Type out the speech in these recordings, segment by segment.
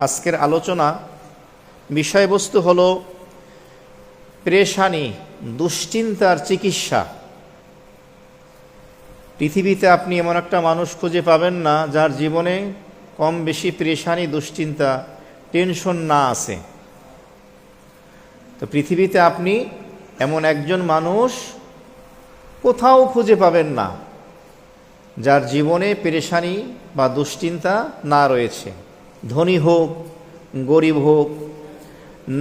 আজকের আলোচনা বিষয়বস্তু হলো পেরেশানি, দুশ্চিন্তার চিকিৎসা। পৃথিবীতে আপনি এমন একটা মানুষ খুঁজে পাবেন না যার জীবনে কম বেশি পেরেশানি, দুশ্চিন্তা, টেনশন না আছে। তো পৃথিবীতে আপনি এমন একজন মানুষ কোথাও খুঁজে পাবেন না যার জীবনে পেরেশানি বা দুশ্চিন্তা না রয়েছে। ধনী হোক, গরিব হোক,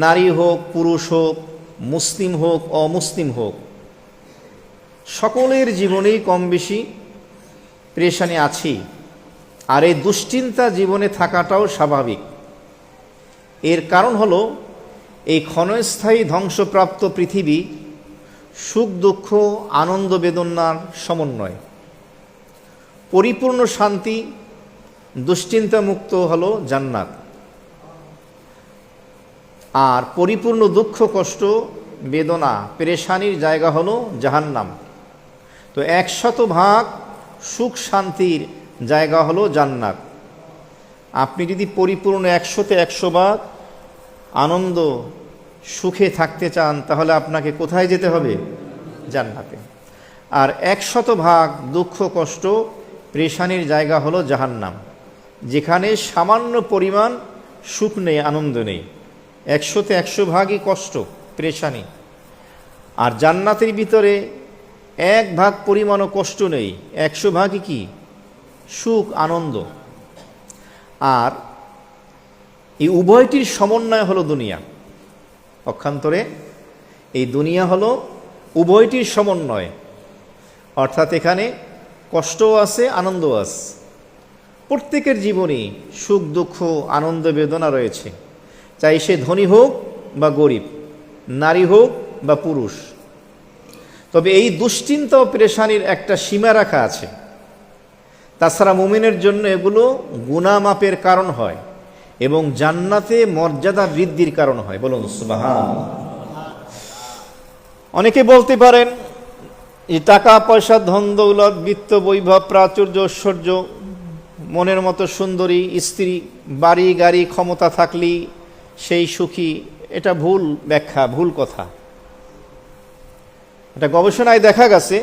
নারী হোক, পুরুষ হোক, মুসলিম হোক, অমুসলিম হোক, সকলের জীবনেই কম বেশি পেরেশানি আছেই। আর এই দুশ্চিন্তা জীবনে থাকাটাও স্বাভাবিক। এর কারণ হলো এই ক্ষণস্থায়ী ধ্বংসপ্রাপ্ত পৃথিবী সুখ দুঃখ, আনন্দ বেদনার সমন্বয়। পরিপূর্ণ শান্তি, দুশ্চিন্তামুক্ত হলো জান্নাত, আর পরিপূর্ণ দুঃখ, কষ্ট, বেদনা, পেরেশানির জায়গা হলো জাহান্নাম। তো 100% সুখ শান্তির জায়গা হলো জান্নাত। আপনি যদি পরিপূর্ণ 100% আনন্দ সুখে থাকতে চান তাহলে আপনাকে কোথায় যেতে হবে? জান্নাতে। আর 100% দুঃখ কষ্ট পেরেশানির জায়গা হলো জাহান্নাম, যেখানে সামান্য পরিমাণ সুখ নেই, আনন্দ নেই। 100% কষ্ট, পেরেশানি। আর জান্নাতের ভিতরে 1% পরিমাণও কষ্ট নেই, 100% কি? সুখ, আনন্দ। আর এই উভয়টির সমন্বয় হলো দুনিয়া। পক্ষান্তরে এই দুনিয়া হলো উভয়টির সমন্বয়, অর্থাৎ এখানে কষ্টও আছে, আনন্দও আছে। প্রত্যেকের জীবনে সুখ দুঃখ, আনন্দ বেদনা রয়েছে, চাই সে ধনী হোক বা গরিব, নারী হোক বা পুরুষ। তবে এই দুশ্চিন্তা ও পেরেশানির একটা সীমা রাখা আছে। তাছাড়া মুমিনের জন্য এগুলো গুনাহ মাপের কারণ হয় এবং জান্নাতে মর্যাদা বৃদ্ধির কারণ হয়। বলুন সুবহানাল্লাহ। অনেকে বলতে পারেন যে টাকা পয়সা, ধন দৌলত, বিত্ত, বৈভব, প্রাচুর্য, ঐশ্বর্য, মনের মতো সুন্দরী স্ত্রী, বাড়ি গাড়ি, ক্ষমতা থাকলেই সেই সুখী। এটা ভুল ব্যাখ্যা, ভুল কথা। এটা গবেষণায় দেখা গেছে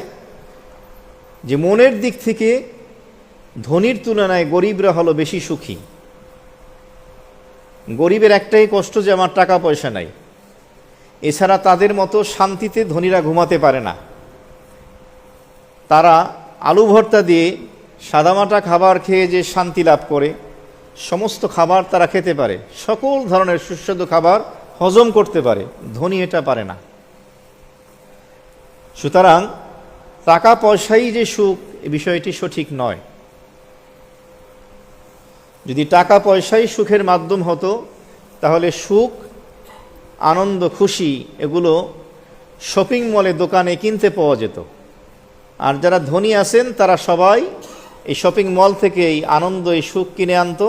যে মনের দিক থেকে ধনীর তুলনায় গরিবরা হলো বেশি সুখী। গরিবের একটাই কষ্ট যে আমার টাকা পয়সা নাই, এছাড়া তাদের মতো শান্তিতে ধনীরা ঘুমাতে পারে না। তারা আলু ভর্তা দিয়ে সাদামাটা খাবার খেয়ে যে শান্তি লাভ করে, সমস্ত খাবার তারা খেতে পারে, সকল ধরনের সুস্বাদু খাবার হজম করতে পারে, ধনী এটা পারে না। সুতরাং টাকা পয়সাই যে সুখ, এ বিষয়টি সঠিক নয়। যদি টাকা পয়সাই সুখের মাধ্যম হতো তাহলে সুখ, আনন্দ, খুশি এগুলো শপিং মলে, দোকানে কিনতে পাওয়া যেত। আর যারা ধনী আছেন তারা সবাই এই শপিং মল থেকে এই আনন্দ, এই সুখ কিনে আনতো,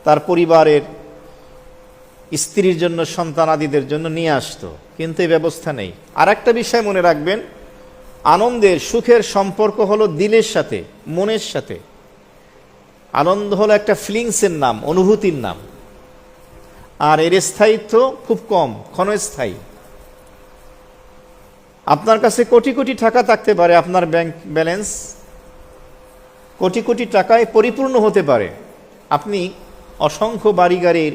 তার পরিবারের স্ত্রীর জন্য, সন্তানাদিদের জন্য নিয়ে আসতো। কিন্তু এই ব্যবস্থা নেই। আর একটা বিষয় মনে রাখবেন, আনন্দের, সুখের সম্পর্ক হলো দিলের সাথে, মনের সাথে। আনন্দ হলো একটা ফিলিংসের নাম, অনুভূতির নাম। আর এর স্থায়িত্ব খুব কম, ক্ষণস্থায়ী। আপনার কাছে কোটি কোটি টাকা থাকতে পারে, আপনার ব্যাংক ব্যালেন্স কোটি কোটি টাকায় পরিপূর্ণ হতে পারে, আপনি অসংখ্য বাড়ি গাড়ির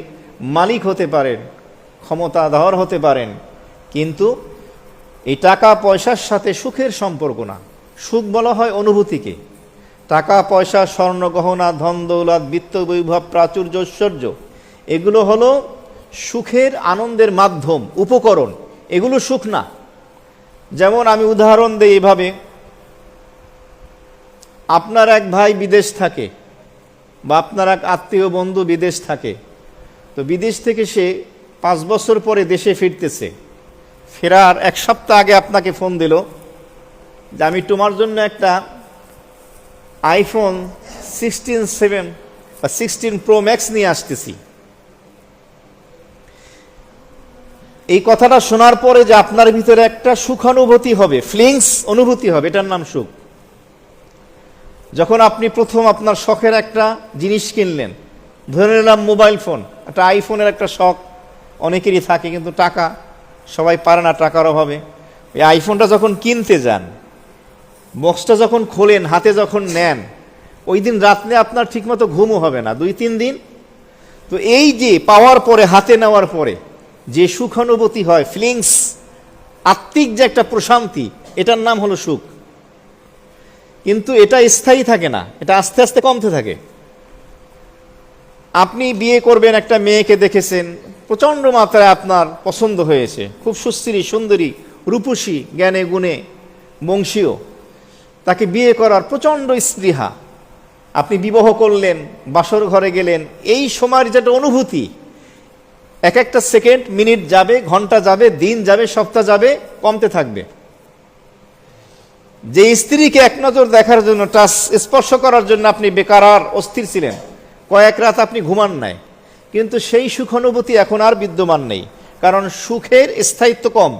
মালিক হতে পারেন, ক্ষমতাধর হতে পারেন, কিন্তু এই টাকা পয়সার সাথে সুখের সম্পর্ক না। সুখ বলা হয় অনুভূতিকে। টাকা পয়সা, স্বর্ণ গহনা, ধন দৌলত, বিত্ত বৈভব, প্রাচুর্য, ঐশ্বর্য এগুলো হলো সুখের, আনন্দের মাধ্যম, উপকরণ। এগুলো সুখ না। যেমন আমি উদাহরণ দিই এভাবে, আপনার এক ভাই বিদেশ থাকে বা আপনার এক আত্মীয় বন্ধু বিদেশ থাকে। তো বিদেশ থেকে সে 5 বছর পরে দেশে ফিরতেছে। ফেরার 1 সপ্তাহ আগে আপনাকে ফোন দিল যে আমি তোমার জন্য একটা iPhone 16 বা 16 Pro Max নিয়ে আসতেছি। এই কথাটা শোনার পরে যে আপনার ভিতরে একটা সুখানুভূতি হবে, ফিলিংস, অনুভূতি হবে, এটার নাম সুখ। যখন আপনি প্রথম আপনার শখের একটা জিনিস কিনলেন, ধরে নিলাম মোবাইল ফোন, একটা আইফোনের একটা শখ অনেকেরই থাকে, কিন্তু টাকা সবাই পারে না টাকার অভাবে। এই আইফোনটা যখন কিনতে যান, বক্সটা যখন খোলেন, হাতে যখন নেন, ওই দিন রাত্রে আপনার ঠিকমতো ঘুমও হবে না 2-3 দিন। তো এই যে পাওয়ার পরে, হাতে নেওয়ার পরে যে সুখানুভূতি হয়, ফিলিংস, আত্মিক যে একটা প্রশান্তি, এটার নাম হলো সুখ। কিন্তু এটা স্থায়ী থাকে না, এটা আস্তে আস্তে কমতে থাকে। আপনি বিয়ে করবেন, একটা মেয়েকে দেখেছেন, প্রচণ্ড মাত্রায় আপনার পছন্দ হয়েছে, খুব সুশ্রী, সুন্দরী, রূপসী, জ্ঞানে গুণে বংশীয়, তাকে বিয়ে করার প্রচণ্ড স্পৃহা। আপনি বিবাহ করলেন, বাসর ঘরে গেলেন, এই সময়ের যেটা অনুভূতি, এক একটা সেকেন্ড, মিনিট যাবে, ঘন্টা যাবে, দিন যাবে, সপ্তাহ যাবে, কমতে থাকবে। যে স্ত্রীকে এক নজর দেখার জন্য, টাচ, স্পর্শ করার জন্য আপনি বেকার অস্থির ছিলেন, কয়েক রাত আপনি ঘুমান নাই, কিন্তু সেই সুখ অনুভূতি এখন আর বিদ্যমান নেই, কারণ সুখের স্থায়িত্ব কম।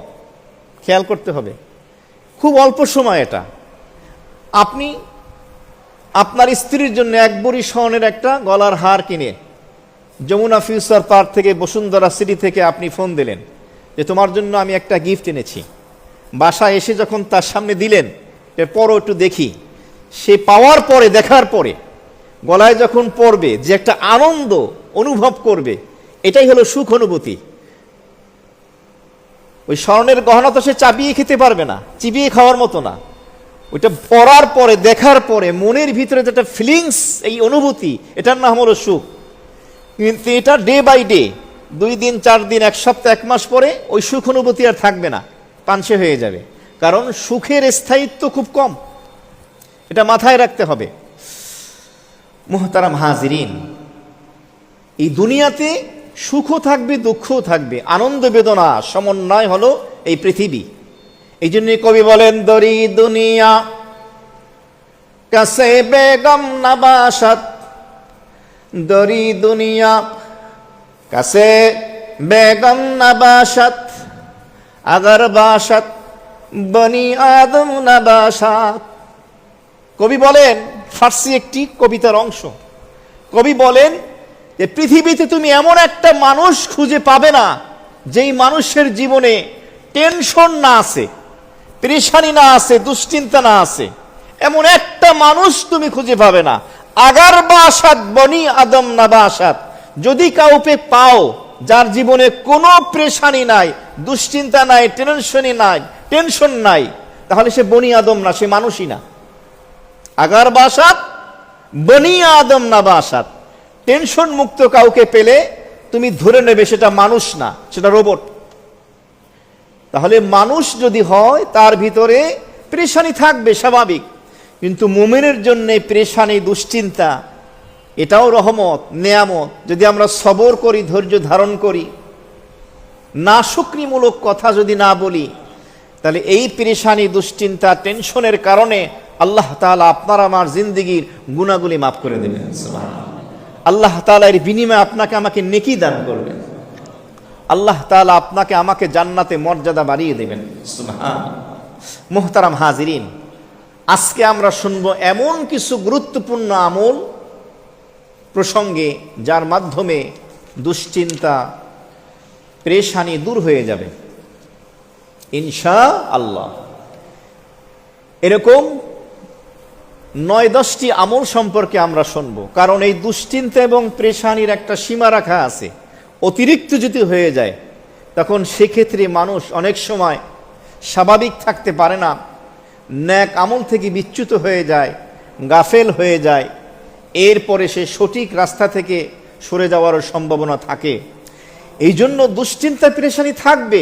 খেয়াল করতে হবে, খুব অল্প সময় এটা। আপনি আপনার স্ত্রীর জন্য 1 ভরি স্বর্ণের একটা গলার হার কিনে যমুনা ফিউচার পার্ক থেকে, বসুন্ধরা সিটি থেকে আপনি ফোন দিলেন যে তোমার জন্য আমি একটা গিফট এনেছি। বাসায় এসে যখন তার সামনে দিলেন, পরও একটু দেখি, সে পাওয়ার পরে, দেখার পরে, গলায় যখন পড়বে, যে একটা আনন্দ অনুভব করবে, এটাই হলো সুখ অনুভূতি। ওই স্বর্ণের গহনা তো সে চাবিয়ে খেতে পারবে না, চিবিয়ে খাওয়ার মতো না। ওইটা পড়ার পরে, দেখার পরে মনের ভিতরে যেটা ফিলিংস, এই অনুভূতি, এটার নাম হলো সুখ। কিন্তু এটা ডে বাই ডে, 2 দিন, 4 দিন, 1 সপ্তাহ, 1 মাস পরে ওই সুখ অনুভূতি আর থাকবে না, পাঞ্চে হয়ে যাবে। কারণ সুখের স্থায়িত্ব খুব কম, এটা মাথায় রাখতে হবে। মুহতারাম হাজিরিন, এই দুনিয়াতে সুখও থাকবে, দুঃখও থাকবে, আনন্দ বেদনা সমন্বয় হলো এই পৃথিবী। এই জন্য কবি বলেন, দরি দুনিয়া কাছে বেগম নাবাসাত, দরি দুনিয়া কাছে বেগম নাবাসাত, আগার বাসাত বনি আদম নাবাসাত। কবি বলেন, ফার্সি একটি কবিতার অংশ, কবি বলেন যে পৃথিবীতে তুমি এমন একটা মানুষ খুঁজে পাবে না, যেই মানুষের জীবনে টেনশন না আছে, পেরেশানি না আছে, দুশ্চিন্তা না আছে, এমন একটা মানুষ তুমি খুঁজে পাবে না। আগার বাসাত বনি আদম নাবাসাত, যদি কাউকে পাও যার জীবনে কোনো পেরেশানি নাই, দুশ্চিন্তা নাই, টেনশন নাই, তাহলে সে বনি আদম না, সে মানুষই না। আগার বাসাত বনি আদম নাবাসাত, টেনশন মুক্ত কাউকে পেলে তুমি ধরে নেবে সেটা মানুষ না, সেটা রোবট। তাহলে মানুষ যদি হয়, তার ভিতরে পেরেশানি থাকবে, স্বাভাবিক। কিন্তু মুমিনের জন্য পেরেশানি, দুশ্চিন্তা, এটাও রহমত, নেয়ামত। যদি আমরা সবর করি, ধৈর্য ধারণ করি, না শুকরিমূলক কথা যদি না বলি, তাহলে এই পেরেশানি, দুশ্চিন্তা, টেনশনের কারণে আল্লাহ তাআলা আপনার আমার জিন্দেগির গুনাহগুলি মাফ করে দেবেন। আল্লাহ তাআলা এর বিনিময়ে আপনাকে আমাকে নেকি দান করবেন। আল্লাহ তাআলা আপনাকে আমাকে জান্নাতে মর্যাদা বাড়িয়ে দেবেন। সুবহানাল্লাহ। মুহতারাম হাজিরিন, আজকে আমরা শুনবো এমন কিছু গুরুত্বপূর্ণ আমল প্রসঙ্গে, যার মাধ্যমে দুশ্চিন্তা, পেরেশানি দূর হয়ে যাবে ইনশাআল্লাহ। এরকম 9-10টি আমল সম্পর্কে আমরা শুনবো, কারণ এই দুশ্চিন্তা এবং পেরেশানির একটা সীমা রাখা আছে। অতিরিক্ত যদি হয়ে যায়, তখন সেক্ষেত্রে মানুষ অনেক সময় স্বাভাবিক থাকতে পারে না, নেক আমল থেকে বিচ্যুত হয়ে যায়, গাফেল হয়ে যায়, এরপরে সে সঠিক রাস্তা থেকে সরে যাওয়ারও সম্ভাবনা থাকে। এই জন্য দুশ্চিন্তা, পেরেশানি থাকবে,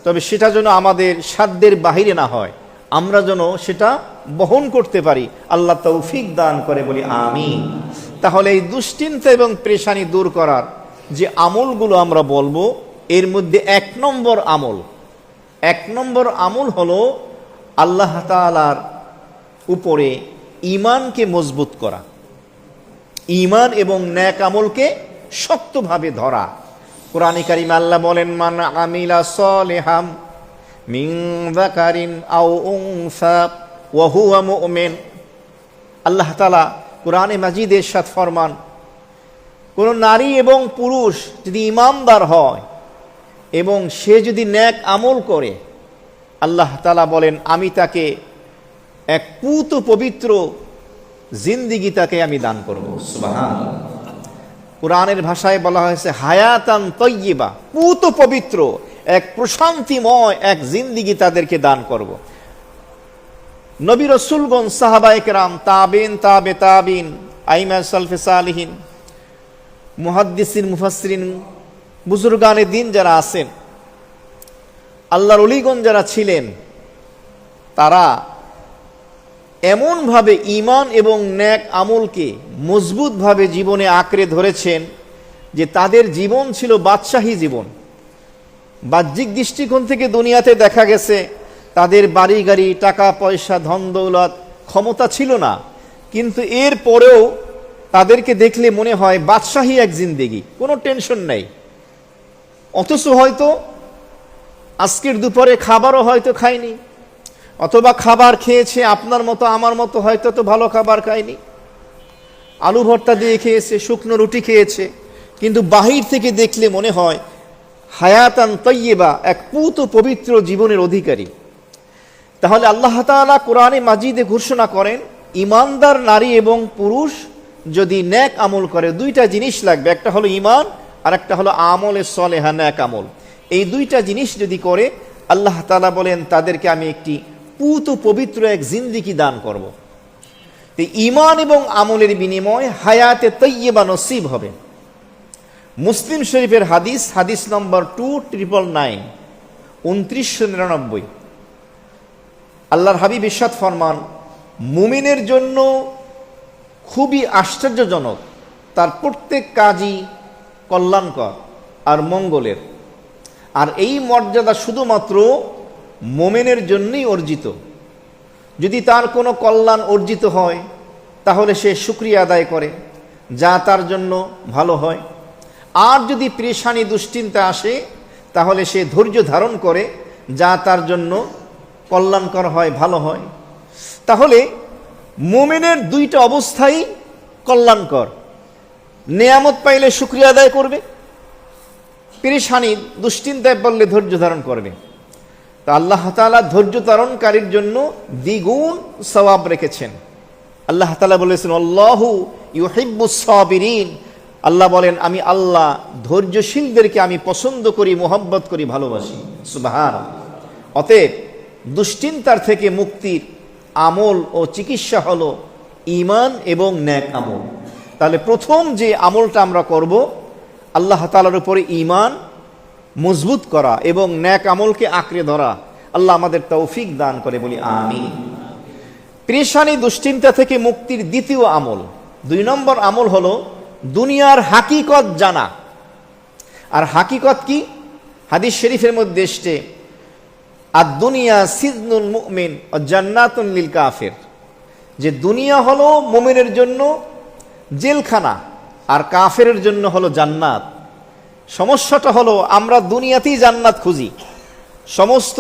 তবে সেটা যেন আমাদের সাধ্যের বাহিরে না হয়, আমরা যেন সেটা বহন করতে পারি। আল্লাহ তৌফিক দান করে, বলি আমিন। তাহলে এই দুশ্চিন্তা এবং পেরেশানি দূর করার যে আমলগুলো আমরা বলবো, এর মধ্যে 1 নম্বর আমল হলো আল্লাহ তাআলার উপরে ঈমানকে মজবুত করা, ঈমান এবং নেক আমলকে শক্তভাবে ধরা। কোরআনে কারিমে আল্লাহ বলেন, মান আমিলা সলিহাম মিন যাকারিন আও উনসা ওয়া হুয়া মুমিন। আল্লাহ তাআলা কোরআনে মাজিদে ইরশাদ ফরমান, কোনো নারী এবং পুরুষ যদি ঈমানদার হয় এবং সে যদি নেক আমল করে, আল্লাহ তাআলা বলেন আমি তাকে এক পুত পবিত্র জিন্দিগি তাকে আমি দান করব। সুবহানাল্লাহ। কোরআনের ভাষায় বলা হয়েছে হায়াতান তয়্যিবা, পুত পবিত্র এক প্রশান্তিময় এক জিন্দিগি তাদেরকে দান করব। নবী রাসূলগণ, সাহাবায়ে কেরাম, তাবিন, তাবে তাবিন, আইমা সালফে সালিহিন, মুহাদ্দিসিন, মুফাসসিরিন, বুজুর্গানে দিন যারা আছেন, আল্লাহর ওলিগণ যারা ছিলেন, তারা এমনভাবে ঈমান এবং নেক আমলকে মজবুতভাবে জীবনে আঁকড়ে ধরেছেন যে তাদের জীবন ছিল বাদশাহী জীবন। বাহ্যিক দৃষ্টিকোণ থেকে দুনিয়াতে দেখা গেছে তাদের বাড়ি গাড়ি, টাকা পয়সা, ধন দৌলত, ক্ষমতা ছিল না, কিন্তু এর পরেও তাদেরকে দেখলে মনে হয় বাদশাহী এক জিন্দেগি, কোনো টেনশন নেই। অথচ হয়তো আজকের দুপুরে খাবারও হয়তো খায়নি, অথবা খাবার খেয়েছে আপনার মতো আমার মতো, হয়তো তো ভালো খাবার খায়নি, আলু ভর্তা দিয়ে খেয়েছে, শুকনো রুটি খেয়েছে, কিন্তু বাহির থেকে দেখলে মনে হয় হায়াতান তয়্যিবা, এক পুত পবিত্র জীবনের অধিকারী। তাহলে আল্লাহ তাআলা কোরআনে মাজিদে ঘোষণা করেন ঈমানদার নারী এবং পুরুষ যদি নেক আমল করে, দুইটা জিনিস লাগবে, একটা হলো ঈমান আর একটা হলো আমলে সলেহা, নেক আমল। এই দুইটা জিনিস যদি করে, আল্লাহ তাআলা বলেন তাদেরকে আমি একটি পুত পবিত্র এক জিন্দেগি দান করব। ঈমান এবং আমলের বিনিময়ে হায়াতে তয়্যিবা নসিব হবে। মুসলিম শরীফের হাদিস, হাদিস নম্বর 2999, 2999, আল্লাহর হাবিব ইরশাদ ফরমান, মুমিনের জন্য খুবই আশ্চর্যজনক, তার প্রত্যেক কাজই কল্যাণকর আর মঙ্গলের, আর এই মর্যাদা শুধুমাত্র মুমিনের জন্যই অর্জিত। যদি তার কোনো কল্যাণ অর্জিত হয় তাহলে সে শুকরিয়া আদায় করে, যা তার জন্য ভালো হয়। আর যদি পেরেশানি দুশ্চিন্তা আসে তাহলে সে ধৈর্য ধারণ করে, যা তার জন্য কল্যাণকর হয়, ভালো হয়। তাহলে মুমিনের দুইটা অবস্থাই কল্যাণকর। নেয়ামত পাইলে শুকরিয়া আদায় করবে, পেরেশানি দুশ্চিন্তায় পড়লে ধৈর্য ধারণ করবে। তা আল্লাহ তাআলা ধৈর্য ধারণকারীর জন্য দ্বিগুণ সওয়াব রেখেছেন। আল্লাহ তাআলা বলেছেন আল্লাহু ইউহিব্বুস সাবিরিন, আল্লাহ বলেন আমি আল্লাহ ধৈর্যশীলদেরকে আমি পছন্দ করি, মোহাব্বত করি, ভালোবাসি। সুবহানাল্লাহ। অতএব দুশ্চিন্তার থেকে মুক্তির আমল ও চিকিৎসা হলো ঈমান এবং নেক আমল। তাহলে প্রথম যে আমলটা আমরা করব, আল্লাহ তাআলার উপরে ঈমান মজবুত করা এবং নেক আমলকে আঁকড়ে ধরা। আল্লাহ আমাদের তৌফিক দান করে, বলি আমিন। পেরেশানি দুশ্চিন্তা থেকে মুক্তির দ্বিতীয় আমল, 2 নম্বর আমল হলো দুনিয়ার হাকিকত জানা। আর হাকিকত কি? হাদিস শরীফের মধ্যে এসেছে আর দুনিয়া সিজনুল মুমিন ও জান্নাতুন লিল কাফির, যে দুনিয়া হলো মুমিনের জন্য জেলখানা আর কাফেরের জন্য হলো জান্নাত। সমস্যাটা হলো আমরা দুনিয়াতেই জান্নাত খুঁজি, সমস্ত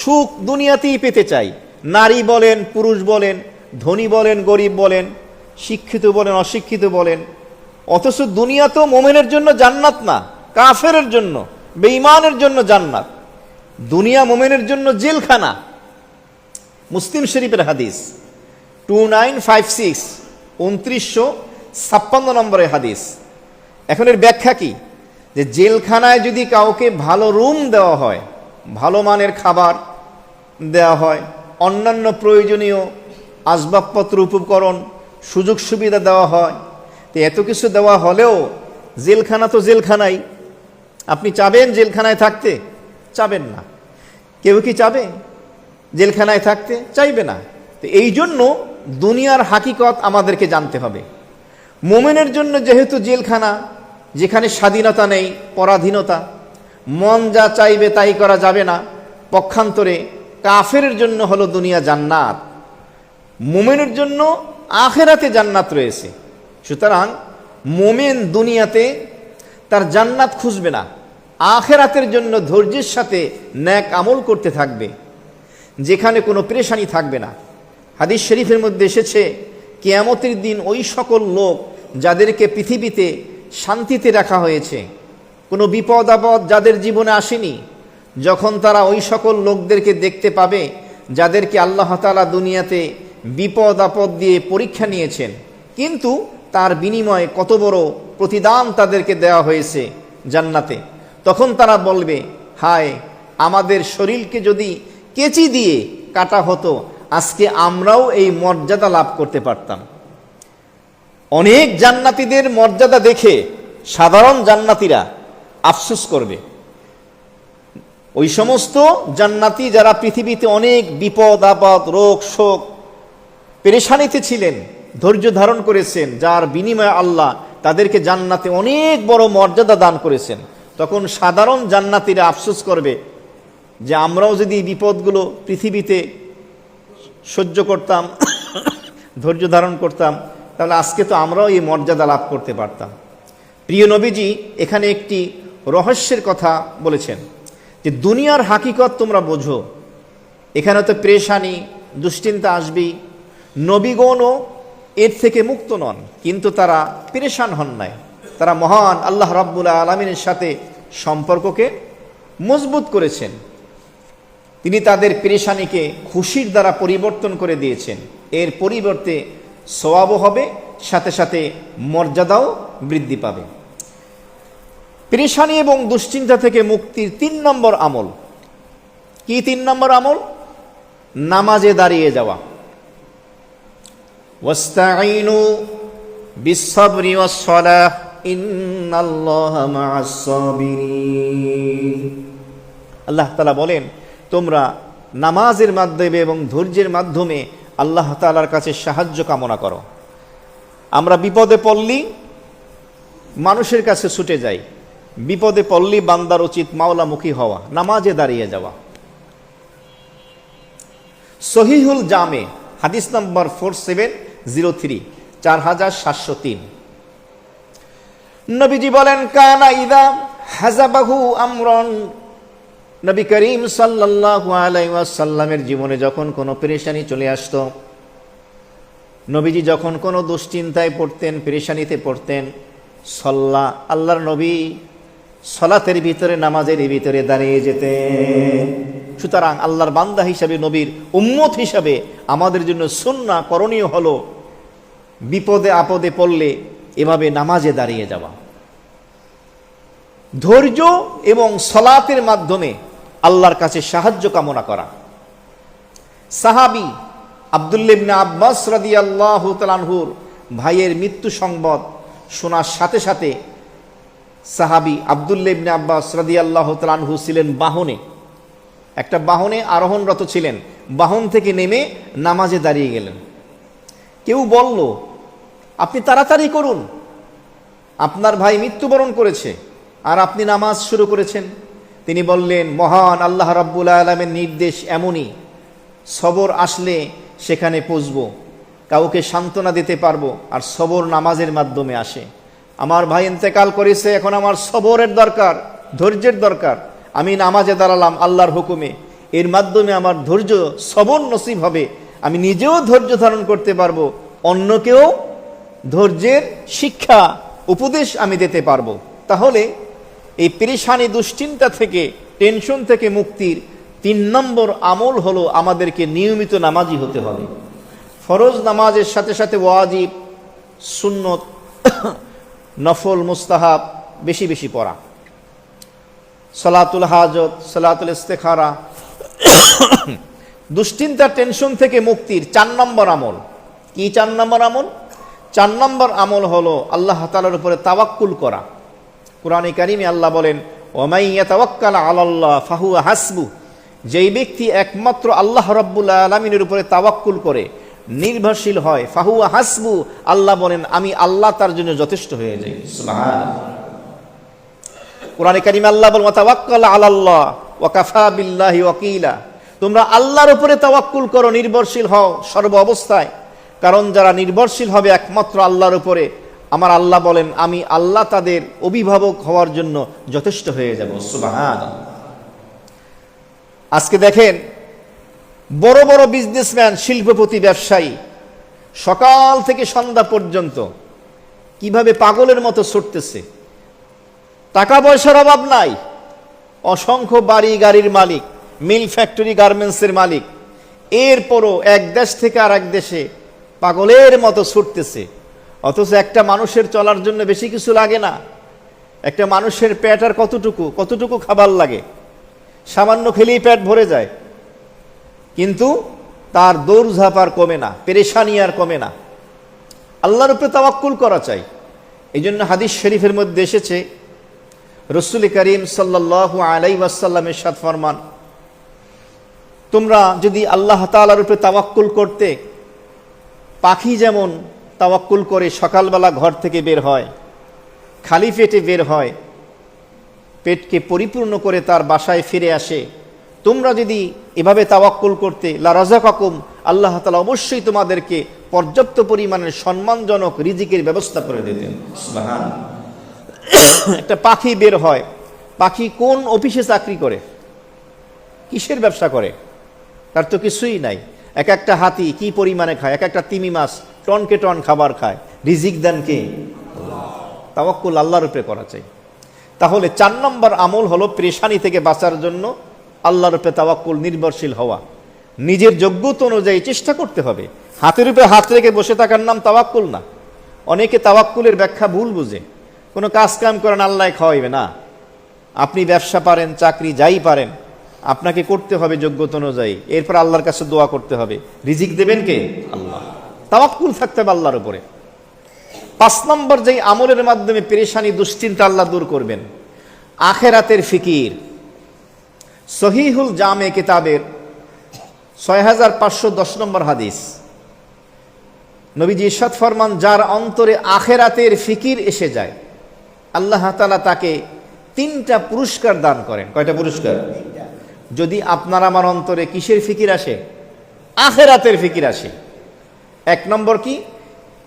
সুখ দুনিয়াতেই পেতে চাই। নারী বলেন, পুরুষ বলেন, ধনী বলেন, গরিব বলেন, শিক্ষিত বলেন, অশিক্ষিত বলেন, অথচ দুনিয়া তো মুমিনের জন্য জান্নাত না, কাফেরের জন্য, বেঈমানের জন্য জান্নাত। দুনিয়া মুমিনের জন্য জেলখানা। মুসলিম শরীফের হাদিস 2956, 2956 নম্বরের হাদিস। এখন এর ব্যাখ্যা কি? যে জেলখানায় যদি কাউকে ভালো রুম দেওয়া হয়, ভালো মানের খাবার দেওয়া হয়, অন্যান্য প্রয়োজনীয় আসবাবপত্র, উপকরণ, সুযোগ সুবিধা দেওয়া হয়, তো এত কিছু দেওয়া হলেও জেলখানা তো জেলখানাই। আপনি চাবেন জেলখানায় থাকতে? চাবেন না। কেউ কি চাবে জেলখানায় থাকতে? চাইবে না। তো এই জন্য দুনিয়ার হাকিকত আমাদেরকে জানতে হবে। মুমিনের জন্য যেহেতু জেলখানা, যেখানে স্বাধীনতা নেই, পরাধীনতা, মন যা চাইবে তাই করা যাবে না, পক্ষান্তরে কাফেরের জন্য হলো দুনিয়া জান্নাত, মুমিনের জন্য আখেরাতে জান্নাত রয়েছে। সুতরাং মুমিন দুনিয়াতে তার জান্নাত খুঁজবে না, আখেরাতের জন্য ধৈর্যের সাথে নেক আমল করতে থাকবে, যেখানে কোনো পেরেশানি থাকবে না। হাদিস শরীফের মধ্যে এসেছে কিয়ামতের দিন ওই সকল লোক যাদেরকে পৃথিবীতে শান্তিতে রাখা হয়েছে। কোনো বিপদ আপদ যাদের জীবনে আসেনি, যখন তারা ওই সকল লোকদেরকে দেখতে পাবে যাদেরকে আল্লাহ তাআলা দুনিয়াতে বিপদ আপদ দিয়ে পরীক্ষা নিয়েছেন, কিন্তু তার বিনিময়ে কত বড় প্রতিদান তাদেরকে দেওয়া হয়েছে জান্নাতে, তখন তারা বলবে, হায়, আমাদের শরীরকে যদি কেচি দিয়ে কাটা হতো, আজকে আমরাও এই মর্যাদা লাভ করতে পারতাম। অনেক জান্নাতীদের মর্যাদা দেখে সাধারণ জান্নাতীরা আফসোস করবে। ওই সমস্ত জান্নাতি যারা পৃথিবীতে অনেক বিপদ আপদ, রোগ শোক, পেরেশানিতে ছিলেন, ধৈর্য ধারণ করেছেন, যার বিনিময়ে আল্লাহ তাদেরকে জান্নাতে অনেক বড় মর্যাদা দান করেছেন, তখন সাধারণ জান্নাতীরা আফসোস করবে যে আমরাও যদি এই বিপদগুলো পৃথিবীতে সহ্য করতাম, ধৈর্য ধারণ করতাম, তাহলে আজকে তো আমরাও এই মর্যাদা লাভ করতে পারতাম। প্রিয় নবীজি এখানে একটি রহস্যের কথা বলেছেন যে দুনিয়ার হাকিকত তোমরা বোঝো। এখানে তো পেরেশানি, দুশ্চিন্তা আসবেই। নবীগণও এর থেকে মুক্ত নন, কিন্তু তারা পেরেশান হন নাই। তারা মহান আল্লাহ রাব্বুল আলামিনের সাথে সম্পর্ককে মজবুত করেছেন। তিনি তাদের পেরেশানিকে খুশির দ্বারা পরিবর্তন করে দিয়েছেন। এর পরিবর্তে সওয়াবও হবে, সাথে সাথে মর্যাদাও বৃদ্ধি পাবে। পেরেশানি এবং দুশ্চিন্তা থেকে মুক্তির ৩ নম্বর আমল কি? ৩ নম্বর আমল নামাজে দাঁড়িয়ে যাওয়া। ওয়াস্তাঈনু বিস-সাবরি ওয়াস-সালাহ ইন্নাল্লাহা মা'আস-সাবিরিন। আল্লাহ তাআলা বলেন, তোমরা নামাজের মাধ্যমে এবং ধৈর্যের মাধ্যমে আল্লাহ তাআলার কাছে সাহায্য কামনা করো। আমরা বিপদে পড়লি মানুষের কাছে ছুটে যাই, বিপদে পড়লি বান্দার উচিত মাওলামুখী হওয়া, নামাজে দাঁড়িয়ে যাওয়া। সহিহুল জামে হাদিস নাম্বার 4703, 4703, নবীজি বলেন, কানা ইদা হাজাবাহু আমরন, নবী করিম সাল্লাল্লাহু আলাইহি ওয়াসাল্লামের জীবনে যখন কোনো পেরেশানি চলে আসতো, নবীজি যখন কোনো দুশ্চিন্তায় পড়তেন, পেরেশানিতে পড়তেন, সাল্লা, আল্লাহর নবী সালাতের ভিতরে, নামাজের ভিতরে দাঁড়িয়ে যেতেন। সুতরাং আল্লাহর বান্দা হিসাবে, নবীর উম্মত হিসাবে আমাদের জন্য সুন্নাহ, করণীয় হলো বিপদে আপদে পড়লে এভাবে নামাজে দাঁড়িয়ে যাওয়া। ধৈর্য এবং সালাতের মাধ্যমে আল্লাহর কাছে সাহায্য কামনা করা। সাহাবী আব্দুল্লাহ ইবনে আব্বাস রাদিয়াল্লাহু তাআলা আনহুর ভাইয়ের মৃত্যু সংবাদ শোনার সাথে সাথে সাহাবী আব্দুল্লাহ ইবনে আব্বাস রাদিয়াল্লাহু তাআলা আনহু ছিলেন বাহনে, একটা বাহনে আরোহণরত ছিলেন, বাহন থেকে নেমে নামাজে দাঁড়িয়ে গেলেন। কেউ বলল, আপনি তাড়াতাড়ি করুন, আপনার ভাই মৃত্যুবরণ করেছে আর আপনি নামাজ শুরু করেছেন। তিনি বললেন, মহান আল্লাহ রাব্বুল আলামিনের নির্দেশ এমনই, সবর আসলে সেখানে পৌঁছবো, কাউকে সান্ত্বনা দিতে পারবো, আর সবর নামাজের মাধ্যমে আসে। আমার ভাই ইন্তেকাল করেছে, এখন আমার সবরের দরকার, ধৈর্যের দরকার। আমি নামাজে দাঁড়ালাম আল্লাহর হুকুমে, এর মাধ্যমে আমার ধৈর্য সবর নসিব হবে, আমি নিজেও ধৈর্য ধারণ করতে পারবো, অন্যকেও ধৈর্যের শিক্ষা উপদেশ আমি দিতে পারবো। তাহলে এই পেরেশানি, দুশ্চিন্তা থেকে, টেনশন থেকে মুক্তির ৩ নম্বর আমল হলো আমাদেরকে নিয়মিত নামাজি হতে হবে। ফরজ নামাজের সাথে সাথে ওয়াজিব, সুন্নত, নফল, মুস্তাহাব বেশি বেশি পড়া। সালাতুল হাজত, সালাতুল ইস্তেখারা, দুশ্চিন্তা, টেনশন থেকে মুক্তির ৪ নম্বর আমল কি? ৪ নম্বর আমল, ৪ নম্বর আমল হলো আল্লাহ তাআলার উপরে তাওয়াক্কুল করা। কুরআনে কারীমে আল্লাহ বলেন, ওয়ামাই ইয়াতাওয়াক্কাল আলাল্লাহ ফাহুয়া হাসবু, যেই ব্যক্তি একমাত্র আল্লাহ রাব্বুল আলামিনের উপরে তাওয়াক্কুল করে, নির্ভরশীল হয়, ফাহুয়া হাসবু, আল্লাহ বলেন আমি আল্লাহ তার জন্য যথেষ্ট হয়ে যাই। সুবহানাল্লাহ। কুরআনে কারীমে আল্লাহ বলেন, ওয়াতাওয়াক্কাল আলাল্লাহ ওয়া কাফা বিল্লাহি ওয়াকিলা, তোমরা আল্লাহর উপরে তাওয়াক্কুল করো, নির্ভরশীল হও সর্ব অবস্থায়, কারণ যারা নির্ভরশীল হবে একমাত্র আল্লাহর উপরে, আমার আল্লাহ বলেন আমি আল্লাহ তাদের অভিভাবক হওয়ার জন্য যথেষ্ট হয়ে যাব। সুবহানাল্লাহ। আজকে দেখেন, বড় বড় বিজনেসম্যান, শিল্পপতি, ব্যবসায়ী সকাল থেকে সন্ধ্যা পর্যন্ত কিভাবে পাগলের মতো ছুটতেছে। টাকা পয়সার অভাব নাই, অসংখ্য বাড়ি গাড়ির মালিক, মিল ফ্যাক্টরি গার্মেন্টসের মালিক, এরপরও এক দেশ থেকে আর এক দেশে পাগলের মতো ছুটতেছে। অথচ একটা মানুষের চলার জন্য বেশি কিছু লাগে না। একটা মানুষের পেট আর কতটুকু খাবার লাগে, সামান্য খেলেই পেট ভরে যায়, কিন্তু তার দৌড়ঝাঁপ আর কমে না, পেরেশানি আর কমে না। আল্লাহর উপরে তাওয়াক্কুল করা চাই। এই জন্য হাদিস শরীফের মধ্যে এসেছে, রাসূল করিম সাল্লাল্লাহু আলাইহি ওয়াসাল্লাম ইরশাদ ফরমান, তোমরা যদি আল্লাহ তাআলার উপরে তাওয়াক্কুল করতে, পাখি যেমন তাওয়াক্কুল করে সকালবেলা ঘর থেকে বের হয়, খালি পেটে বের হয়, পেটকে পরিপূর্ণ করে তার বাসায় ফিরে আসে, তোমরা যদি এভাবে তাওয়াক্কুল করতে, লা রাযাকাকুম, আল্লাহ তাআলা অবশ্যই তোমাদেরকে পর্যাপ্ত পরিমাণের সম্মানজনক রিজিকের ব্যবস্থা করে দিতেন। সুবহানাল্লাহ। একটা পাখি বের হয়, পাখি কোন অফিসে চাকরি করে, কিসের ব্যবসা করে, তার তো কিছুই নাই। এক একটা হাতি কি পরিমাণে খায়, এক একটা তিমি মাছ টনকে টন খাবার খায়, রিজিক দেন কে? তাওয়াক্কুল আল্লাহর উপরে করা চাই। তাহলে 4 নম্বর আমল হলো পেরেশানি থেকে বাঁচার জন্য আল্লাহর উপরে তাওয়াক্কুল, নির্ভরশীল হওয়া। নিজের যোগ্যতা অনুযায়ী চেষ্টা করতে হবে। হাতের উপরে হাত রেখে বসে থাকার নাম তাওয়াক্কুল না। অনেকে তাওয়াক্কুলের ব্যাখ্যা ভুল বুঝে, কোনো কাজ কাম করেন আল্লাহ খাওয়াইবে না। আপনি ব্যবসা পারেন, চাকরি যাই পারেন, আপনাকে করতে হবে যোগ্যতা অনুযায়ী, এরপর আল্লাহর কাছে দোয়া করতে হবে। রিজিক দেবেন কে? আল্লাহ। তাওয়াক্কুল থাকতে হবে আল্লাহর উপরে। 5 নম্বর যেই আমলের মাধ্যমে পেরেশানি দুশ্চিন্তা আল্লাহ দূর করবেন, আখেরাতের ফিকির। সহিহুল জামে কিতাবের 6510 নম্বর হাদিস, নবীজি ইরশাদ ফরমান, যার অন্তরে আখেরাতের ফিকির এসে যায়, আল্লাহ তাআলা তাকে 3টা পুরস্কার দান করেন। কয়টা পুরস্কার? যদি আপনার আমার অন্তরে কিসের ফিকির আসে? আখেরাতের ফিকির আসে। 1 নম্বর কি?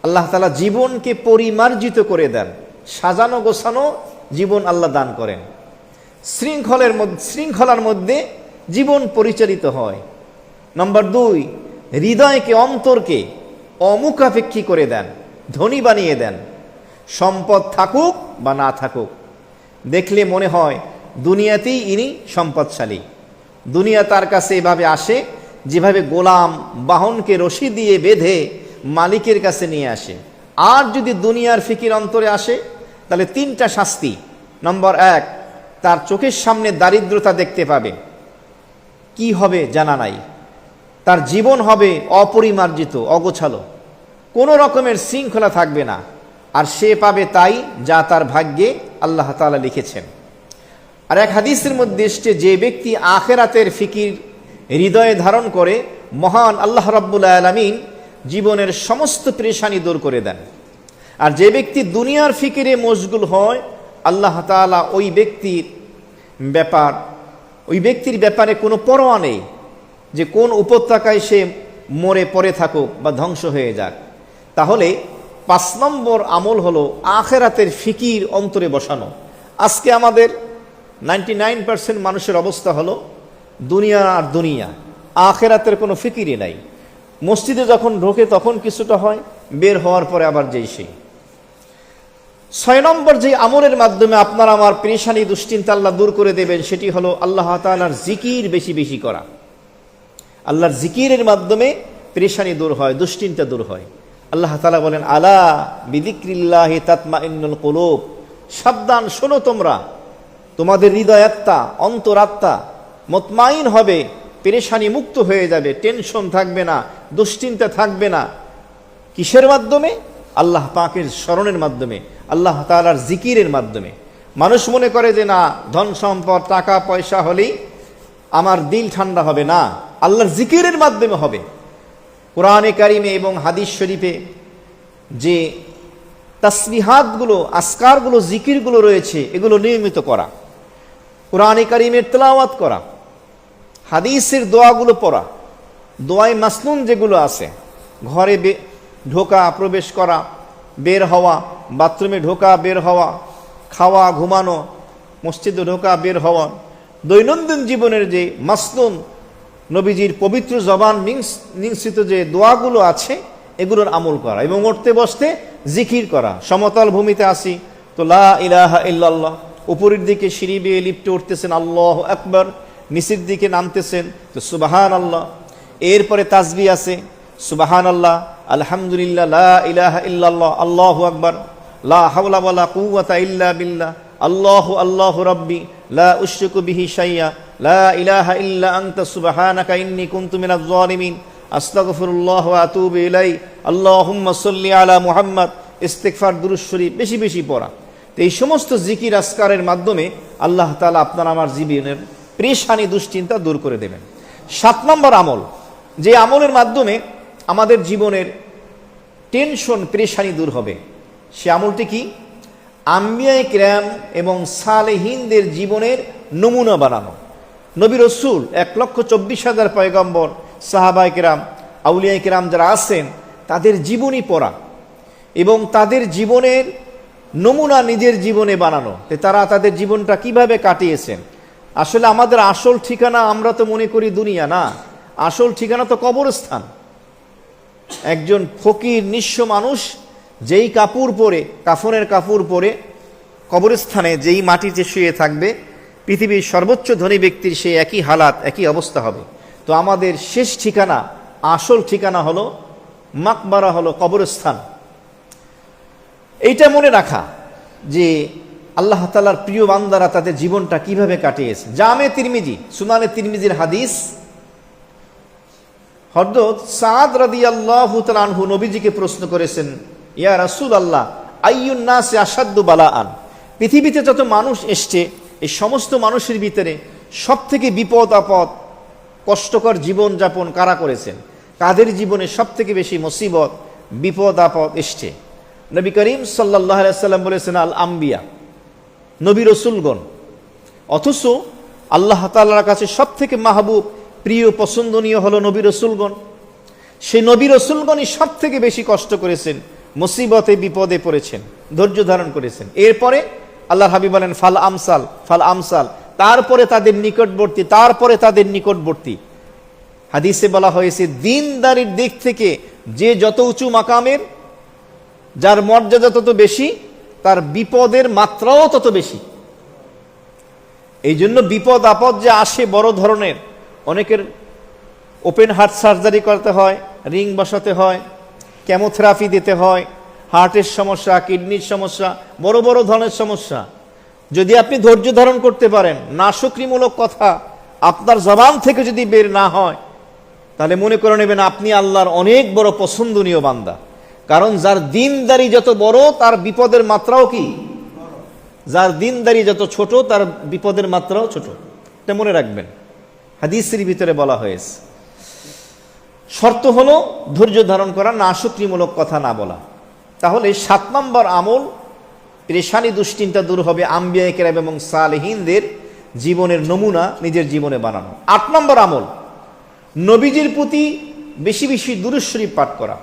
আল্লাহ তাআলা জীবনকে পরিমার্জিত করে দেন, সাজানো গোছানো জীবন আল্লাহ দান করেন। শৃঙ্খলার মধ্যে জীবন পরিচালিত হয়। নম্বর 2, হৃদয়কে, অন্তরকে অমুখাপেক্ষী করে দেন, ধনী বানিয়ে দেন। সম্পদ থাকুক বা না থাকুক, দেখলে মনে হয় দুনিয়াতেই ইনি সম্পদশালী। দুনিয়া তার কাছে এভাবে আসে যেভাবে গোলাম বাহনকে রশি দিয়ে বেঁধে মালিকের কাছে নিয়ে আসে। আর যদি দুনিয়ার ফিকির অন্তরে আসে, তাহলে 3টা শাস্তি। নম্বর 1, তার চোখের সামনে দারিদ্রতা দেখতে পাবে, কি হবে জানা নাই। তার জীবন হবে অপরিমার্জিত, অগোছালো, কোনো রকমের শৃঙ্খলা থাকবে না। আর সে পাবে তাই যা তার ভাগ্যে আল্লাহ তাআলা লিখেছেন। আর এক হাদিসের মধ্যে এসেছে, যে ব্যক্তি আখেরাতের ফিকির হৃদয়ে ধারণ করে, মহান আল্লাহ রাব্বুল আলামিন জীবনের সমস্ত পেরেশানি দূর করে দেন। আর যে ব্যক্তি দুনিয়ার ফিকিরে মশগুল হয়, আল্লাহ তাআলা ওই ব্যক্তির ব্যাপারে কোনো পরোয়া নেই যে কোন উপত্যকায় সে মরে পড়ে থাকুক বা ধ্বংস হয়ে যাক। তাহলে 5 নম্বর আমল হলো আখেরাতের ফিকির অন্তরে বসানো। আজকে আমাদের 99% মানুষের অবস্থা হলো দুনিয়া আর দুনিয়া, আখেরাতের কোনো ফিকিরই নাই। মসজিদে যখন ঢোকে তখন কিছুটা হয়, বের হওয়ার পরে আবার যেই সেই। 6 নম্বর যে আমলের মাধ্যমে আপনার আমার পেরেশানি দুশ্চিন্তা আল্লাহ দূর করে দেবেন, সেটি হলো আল্লাহ তাআলার জিকির বেশি বেশি করা। আল্লাহর জিকিরের মাধ্যমে পেরেশানি দূর হয়, দুশ্চিন্তা দূর হয়। আল্লাহ তাআলা বলেন, আলা বিযিক্রিল্লাহি তাতমাইন্নুল কুলুব, সাবধান শোনো তোমরা, তোমাদের হৃদয়াত্মা, অন্তরাত্মা মুতমাইন হবে, পেরেশানি মুক্ত হয়ে যাবে, টেনশন থাকবে না, দুশ্চিন্তা থাকবে না। কিসের মাধ্যমে? আল্লাহ পাকের স্মরণের মাধ্যমে, আল্লাহ তাআলার জিকিরের মাধ্যমে। মানুষ মনে করে যে না, ধন সম্পদ টাকা পয়সা হলেই আমার দিল ঠান্ডা হবে, না, আল্লাহর জিকিরের মাধ্যমে হবে। কোরআনে কারিমে এবং হাদিস শরীফে যে তাসবিহাতগুলো, আসকারগুলো, জিকিরগুলো রয়েছে, এগুলো নিয়মিত করা, কোরআনে কারিমের তেলাওয়াত করা, হাদিসের দোয়াগুলো পড়া, দোয়ায়ে মাসনুন যেগুলো আছে, ঘরে ঢোকা প্রবেশ করা, বের হওয়া, বাথরুমে ঢোকা বের হওয়া, খাওয়া ঘুমানো, মসজিদে ঢোকা বের হওয়া, দৈনন্দিন জীবনের যে মাসনুন নবীজির পবিত্র জবান নিঃসৃত যে দোয়াগুলো আছে, এগুলোর আমল করা এবং উঠতে বসতে জিকির করা। সমতল ভূমিতে আসি তো লা ইলাহা ইল্লাল্লাহ, উপরের দিকে সিঁড়ি বেয়ে লিফটে উঠতেছেন আল্লাহু আকবার, নিচের দিকে নামতেছেন তো সুবহানাল্লাহ। এরপরে তাসবিহ আছে সুবহানাল্লাহ, আলহামদুলিল্লাহ, লা ইলাহা ইল্লাল্লাহ, আল্লাহু আকবার, লা হাওলা ওয়ালা কুওয়াতা ইল্লা বিল্লাহ, আল্লাহু আল্লাহু রাব্বি লা উশরিকু বিহি শাইয়া, লা ইলাহা ইল্লা আনতা সুবহানাকা ইন্নী কুনতু মিনাজ জালিমিন, আস্তাগফিরুল্লাহ ওয়া আতুবু ইলাই, আল্লাহুম্মা সাল্লি আলা মুহাম্মদ, ইস্তিগফার, দুরূদ শরীফ বেশি বেশি পড়া। তো এই সমস্ত জিকির আজকারের মাধ্যমে আল্লাহ তাআলা আপনার আমার জীবনের পেরেশানি দুশ্চিন্তা দূর করে দেবেন। 7 নম্বর আমল, যে আমলের মাধ্যমে আমাদের জীবনের টেনশন পেরেশানি দূর হবে, সে আমলটি কি? আম্বিয়ায়ে কিরাম এবং সালেহিনদের জীবনের নমুনা বানানো। নবী রসুল 1,24,000 পয়গম্বর, সাহাবায়ে কিরাম, আউলিয়ায়ে কিরাম যারা আছেন তাদের জীবনী পড়া এবং তাদের জীবনের নমুনা নিজের জীবনে বানানো, তারা তাদের জীবনটা কিভাবে কাটিয়েছেন। আসলে আমাদের আসল ঠিকানা আমরা তো মনে করি দুনিয়া না, আসল ঠিকানা তো কবরস্থান। একজন ফকির নিঃস্ব মানুষ যেই কাপড় পরে, কাফনের কাপড় পরে কবরস্থানে যেই মাটিতে শুয়ে থাকবে, পৃথিবীর সর্বোচ্চ ধনী ব্যক্তির সেই একই হালাত, একই অবস্থা হবে। তো আমাদের শেষ ঠিকানা, আসল ঠিকানা হলো মাকবারা, হলো কবরস্থান। এইটা মনে রাখা যে আল্লাহ তাআলার প্রিয় বান্দারা তাদের জীবনটা কিভাবে কাটিয়েছে। জামে তিরমিজি, সুনানে তিরমিজির হাদিস, হযরত সাদ রাদিয়াল্লাহু তাআলা আনহু নবীজিকে প্রশ্ন করেছেন, ইয়া রাসূলুল্লাহ, আইয়ুন নাসি আশাদ্দু বালাআন, পৃথিবীতে যত মানুষ এসছে এই সমস্ত মানুষের ভিতরে সবথেকে বিপদ আপদ কষ্টকর জীবন যাপন কারা করেছেন? কাদের জীবনে সবথেকে বেশি মুসিবত বিপদ আপদ এসছে? নবী করিম সাল্লাল্লাহু আলাইহি সাল্লাম বলেছেন আল আম্বিয়া, নবী রসুলগণ। অথচ আল্লাহ তাআলার কাছে সবথেকে মাহবুব, প্রিয়, পছন্দনীয় হলো নবী রসুলগণ। সেই নবী রসুলগণই সবথেকে বেশি কষ্ট করেছেন, মুসিবতে বিপদে পড়েছেন, ধৈর্য ধারণ করেছেন। এরপরে আল্লাহর হাবিব বলেন ফাল আমসাল, ফাল আমসাল, তারপরে তাদের নিকটবর্তী, তারপরে তাদের নিকটবর্তী। হাদিসে বলা হয়েছে দিনদারির দিক থেকে যে যত উঁচু মাকামের, যার মর্যাদা তত বেশি, তার বিপদের মাত্রাও তত বেশি। এই জন্য বিপদ আপদ যে আসে বড় ধরনের, অনেকের ওপেন হার্ট সার্জারি করতে হয়, রিং বসাতে হয়, কেমোথেরাপি দিতে হয়, হার্টের সমস্যা, কিডনির সমস্যা, বড় বড় ধরনের সমস্যা। যদি আপনি ধৈর্য ধারণ করতে পারেন, নাশকরিমূলক কথা আপনার জবান থেকে যদি বের না হয়, তাহলে মনে করে নেবেন আপনি আল্লাহর অনেক বড় পছন্দনীয় বান্দা। কারণ যার দিনদারি যত বড় তার বিপদের মাত্রাও কি, যার দিনদারি যত ছোট তার বিপদের মাত্রাও ছোট। এটা মনে রাখবেন, হাদিসের ভিতরে বলা হয়েছে। শর্ত হলো ধৈর্য ধারণ করা, নাশকরিমূলক কথা না বলা। তাহলে 7 নম্বর আমল, পেরেশানি দুশ্চিন্তা দূর হবে, আম্বিয়ায়ে কেরাম এবং সালেহিনদের জীবনের নমুনা নিজের জীবনে বানানো। 8 নম্বর আমল, নবীজির প্রতি বেশি বেশি দুরূদ শরীফ পাঠ করা।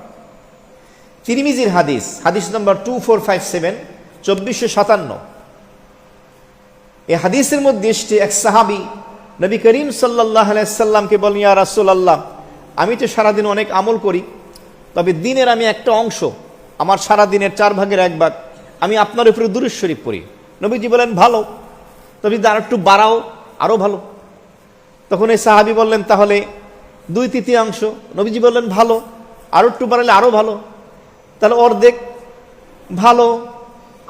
তিরমিজির হাদিস, হাদিস নম্বর 2457, 2457। এই হাদিসের মধ্যে এসছে এক সাহাবী নবী করিম সাল্লাল্লাহু আলাইহি সাল্লামকে বলেন, ইয়া রাসূলুল্লাহ, আমি তো সারাদিন অনেক আমল করি, তবে দিনের আমি একটা অংশ, আমার সারা দিনের 4 ভাগের 1 ভাগ আমি আপনার উপরে দুরূদ শরীফ পড়ি। নবীজি বলেন ভালো, তবে আর একটু বাড়াও, আরো ভালো। তখন এই সাহাবী বললেন তাহলে 2/3। নবীজি বললেন ভালো, আরো একটু বাড়ালে আরো ভালো। তাহলে অর্ধেক, ভালো,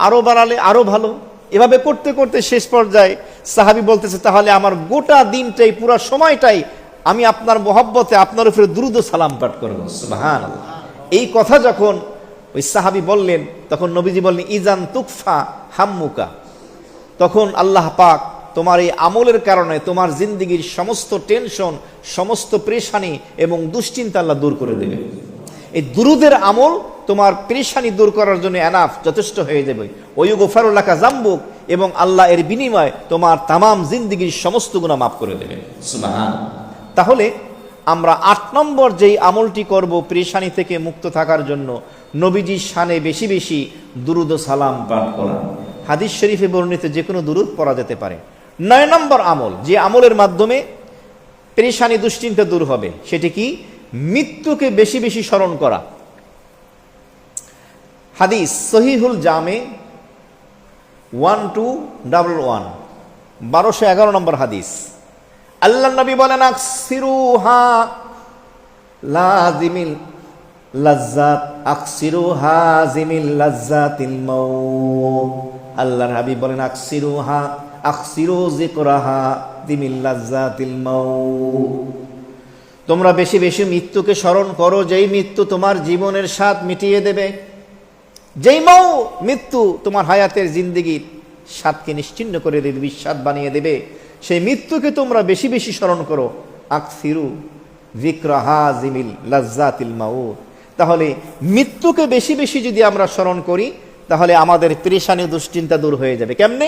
আরো বাড়ালে আরো ভালো। এভাবে করতে করতে শেষ পর্যায়ে সাহাবী বলতেছে তাহলে আমার গোটা দিনটাই, পুরো সময়টাই আমি আপনার মহব্বতে আপনার উপরে দুরূদ ও সালাম পাঠ করব। সুবহানাল্লাহ। এই কথা যখন ওই সাহাবী বললেন, তখন নবীজি বললেন ইজান তুকফা হাম্মুকা, তখন আল্লাহ পাক তোমার এই আমলের কারণে তোমার জিন্দেগীর সমস্ত টেনশন, সমস্ত পেরেশানি এবং দুশ্চিন্তা আল্লাহ দূর করে দেবে। এই দুরূদের আমল তোমার পেরেশানি দূর করার জন্য এনাফ, যথেষ্ট হয়ে যাবে। ওয়ুগফারু লাকা যামবুক, এবং আল্লাহ এর বিনিময়ে তোমার তামাম জিন্দেগীর সমস্ত গুনাহ মাফ করে দেবে। সুবহানাল্লাহ। তাহলে আমরা 8 নম্বর যেই আমলটি করব পেরেশানি থেকে মুক্ত থাকার জন্য, নবীজির শানে বেশি বেশি দুরূদ ও সালাম পাঠ করা। হাদিস শরীফে বর্ণিত যে কোনো দুরূদ পড়া যেতে পারে। 9 নম্বর আমল, যে আমলের মাধ্যমে পেরেশানি দুশ্চিন্তা দূর হবে, সেটি কি? মৃত্যুকে বেশি বেশি স্মরণ করা। হাদিস সহিহুল জামে 1211 1211 নম্বর হাদিস। আল্লাহ নবী বলেন আকসিরুহা লাজিমিল লাজ্জাত আকসিরুহা জিমিল লাজ্জাতিল মাউত। আল্লাহর হাবিব বলেন আকসিরুহা আকসিরু যিকরাহা জিমিল লাজ্জাতিল মাউত। তোমরা বেশি বেশি মৃত্যুকে স্মরণ করো, যেই মৃত্যু তোমার জীবনের স্বাদ মিটিয়ে দেবে, যেই মৃত্যু তোমার হায়াতের জিন্দেগির স্বাদকে নিশ্চিহ্ন করে দেবে, বিস্বাদ বানিয়ে দেবে, সেই মৃত্যুকে তোমরা বেশি বেশি স্মরণ করো। আকসিরু যিকরাহা জিমিল লাজ্জাতিল মাউত। তাহলে মৃত্যুকে বেশি বেশি যদি আমরা স্মরণ করি তাহলে আমাদের পেরেশানি দুশ্চিন্তা দূর হয়ে যাবে। কেমনে?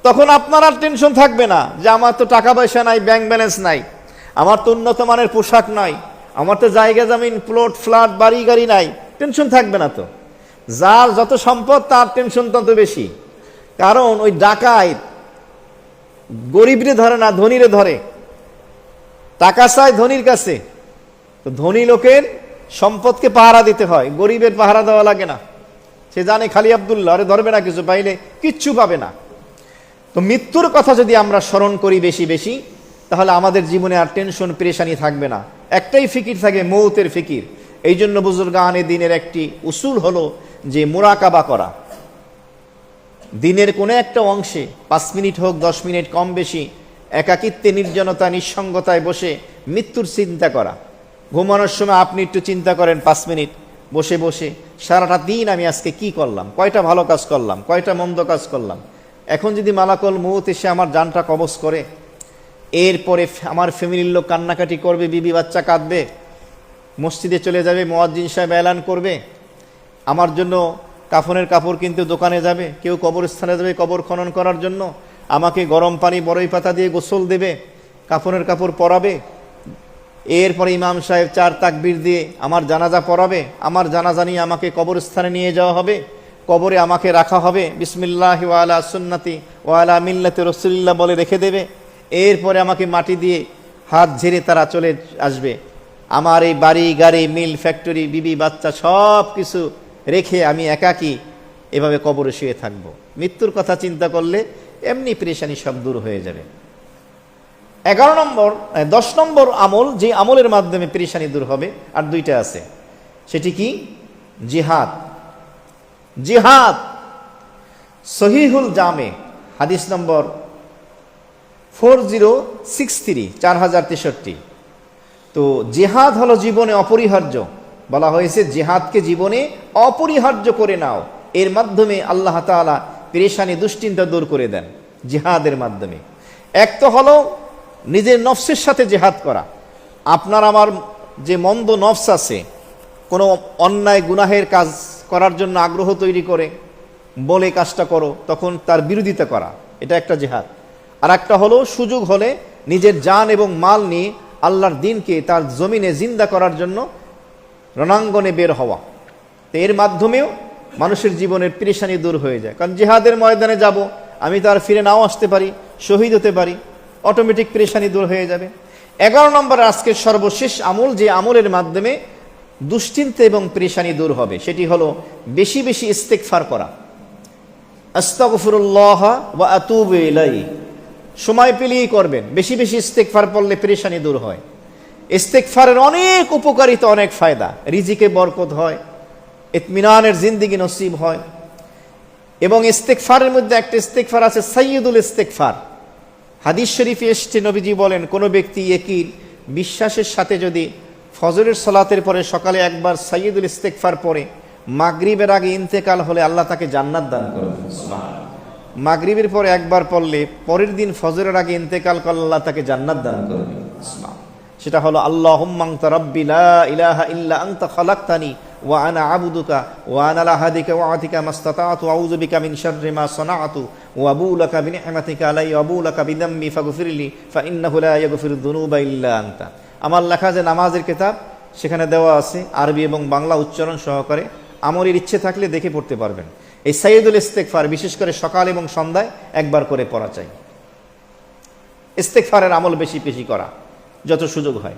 তখন আপনার আর টেনশন থাকবে না যে আমার তো টাকা পয়সা নাই, ব্যাংক ব্যালেন্স নাই, আমার তো উন্নত মানের পোশাক নাই, আমার তো জায়গা জমিন প্লট ফ্ল্যাট বাড়ি গাড়ি নাই। টেনশন থাকবে না তো। যার যত সম্পদ তার টেনশন তত বেশি। কারণ ওই ডাকাত গরিবরে ধরে না, ধনীরে ধরে। টাকা চায় ধনীর কাছে, তো ধনী লোকের সম্পদকে পাহারা দিতে হয়, গরিবের পাহারা দেওয়া লাগে না। সে জানে খালি আব্দুল্লাহ আরে ধরবে না, কিছু পাইলে কিচ্ছু পাবে না। তো মৃত্যুর কথা যদি আমরা স্মরণ করি বেশি বেশি, তাহলে আমাদের জীবনে আর টেনশন পেরেশানি থাকবে না। একটাই ফিকির থাকে, মৌতের ফিকির। এই জন্য বুজুর্গানে দিনের একটি উসুল হলো যে মুরাকাবা করা। দিনের কোনো একটা অংশে 5 মিনিট হোক 10 মিনিট কম বেশি একাকিত্বে নির্জনতা নিঃসঙ্গতায় বসে মৃত্যুর চিন্তা করা। ঘুমানোর সময় আপনি একটু চিন্তা করেন 5 মিনিট বসে বসে, সারাটা দিন আমি আজকে কি করলাম, কয়টা ভালো কাজ করলাম, কয়টা মন্দ কাজ করলাম। এখন যদি মালাকুল মউত এসে আমার জানটা কবজ করে, এরপরে আমার ফ্যামিলির লোক কান্নাকাটি করবে, বিবি বাচ্চা কাঁদবে, মসজিদে চলে যাবে, মুয়াজ্জিন সাহেব এলান করবে, আমার জন্য কাফনের কাপড় কিনতে দোকানে যাবে, কেউ কবরস্থানে যাবে কবর খনন করার জন্য, আমাকে গরম পানি বড়ই পাতা দিয়ে গোসল দেবে, কাফনের কাপড় পরাবে, এরপরে ইমাম সাহেব 4 তাকবীর দিয়ে আমার জানাজা পড়াবে, আমার জানাজা নিয়ে আমাকে কবরস্থানে নিয়ে যাওয়া হবে, কবরে আমাকে রাখা হবে, বিসমিল্লাহি ওয়া আলা সুন্নতি ওয়া আলা মিল্লাতি রাসূলিল্লাহ বলে রেখে দেবে। এরপরে আমাকে মাটি দিয়ে হাত ঝেড়ে তারা চলে আসবে। আমার এই বাড়ি গাড়ি মিল ফ্যাক্টরি বিবি বাচ্চা সব কিছু রেখে আমি একাকী এভাবে কবরে শুয়ে থাকবো। মৃত্যুর কথা চিন্তা করলে এমনি পেরেশানি সব দূর হয়ে যাবে। 10 নম্বর আমল, যে আমলের মাধ্যমে পেরেশানি দূর হবে, আর 2টা আছে। সেটি কি? জিহাদ। জিহাদ সহিহুল জামে হাদিস নম্বর 4063। তো জিহাদ হলো জীবনে অপরিহার্য। বলা হয়েছে জিহাদকে জীবনে অপরিহার্য করে নাও, এর মাধ্যমে আল্লাহ তাআলা পেরেশানি দুশ্চিন্তা দূর করে দেন জিহাদের মাধ্যমে। এক তো হলো নিজের নফসের সাথে জিহাদ করা। আপনার আমার যে মন্দ নফস আছে, কোনো অন্যায় গুনাহের কাজ করার জন্য আগ্রহ তৈরি করে বলে কাজটা করো, তখন তার বিরোধিতা করা, এটা একটা জিহাদ। আর একটা হলো সুযোগ হলে নিজের জান এবং মাল নিয়ে আল্লাহর দ্বীনকে তার জমিনে জিন্দা করার জন্য রণাঙ্গনে বের হওয়া। তো এর মাধ্যমেও মানুষের জীবনের পেরেশানি দূর হয়ে যায়। কারণ জিহাদের ময়দানে যাব, আমি তো আর ফিরে নাও আসতে পারি, শহীদ হতে পারি, অটোমেটিক পেরেশানি দূর হয়ে যাবে। 11 নম্বর আজকের সর্বশেষ আমল, যে আমলের মাধ্যমে দুশ্চিন্তা এবং পেরেশানি দূর হবে, সেটি হলো বেশি বেশি ইস্তেগফার করা। আস্তাগফিরুল্লাহ ওয়া আতুবু ইলাইহি। সময় পেলেই করবেন। বেশি বেশি ইস্তেগফার পড়লে পেরেশানি দূর হয়। ইস্তেগফারের অনেক উপকারিতা, অনেক ফায়দা। রিজিকে বরকত হয়, ইতমিনানের জিন্দেগি নসিব হয়। এবং ইস্তেগফারের মধ্যে একটা ইস্তেগফার আছে সাইয়্যিদুল ইস্তেগফার। হাদিস শরীফে এসেছে, নবীজি বলেন, কোনো ব্যক্তি ইয়াকিন বিশ্বাসের সাথে যদি ফজরের সালাতের পরে সকালে একবার সাইয়্যিদুল ইস্তেগফার পড়ে, মাগরিবের আগে ইন্তেকাল হলে আল্লাহ তাকে জান্নাত দান করবেন। মাগরিবের পরে একবার পড়লে পরের দিন ফজরের আগে ইন্তেকাল করলে আল্লাহ তাকে জান্নাত দান করবেন। সেটা হলো আল্লাহুম্মা আনতা রাব্বি লা ইলাহা ইল্লা আনতা খালাকতানি ওয়া আনা আবুদুকা ওয়া আনা আলা আহদিকা ওয়া আতিকা মাসতাতাতু আউযু বিকা মিন শাররি মা সানাতু ওয়া আবু লাকা বিনি'মাতিকা আলাইয়া ওয়া আবু লাকা বিযামমি ফাগফিরলি ফা ইন্নাহু লা ইয়াগফিরুদ দুনুবা ইল্লা আনতা। আমার লেখা যে নামাজের কিতাব, সেখানে দেওয়া আছে আরবি এবং বাংলা উচ্চারণ সহকারে। আমলের ইচ্ছে থাকলে দেখে পড়তে পারবেন। এই সাইয়্যিদুল ইস্তেগফার বিশেষ করে সকাল এবং সন্ধ্যায় একবার করে পড়া চাই। ইস্তেগফারের আমল বেশি বেশি করা যত সুযোগ হয়।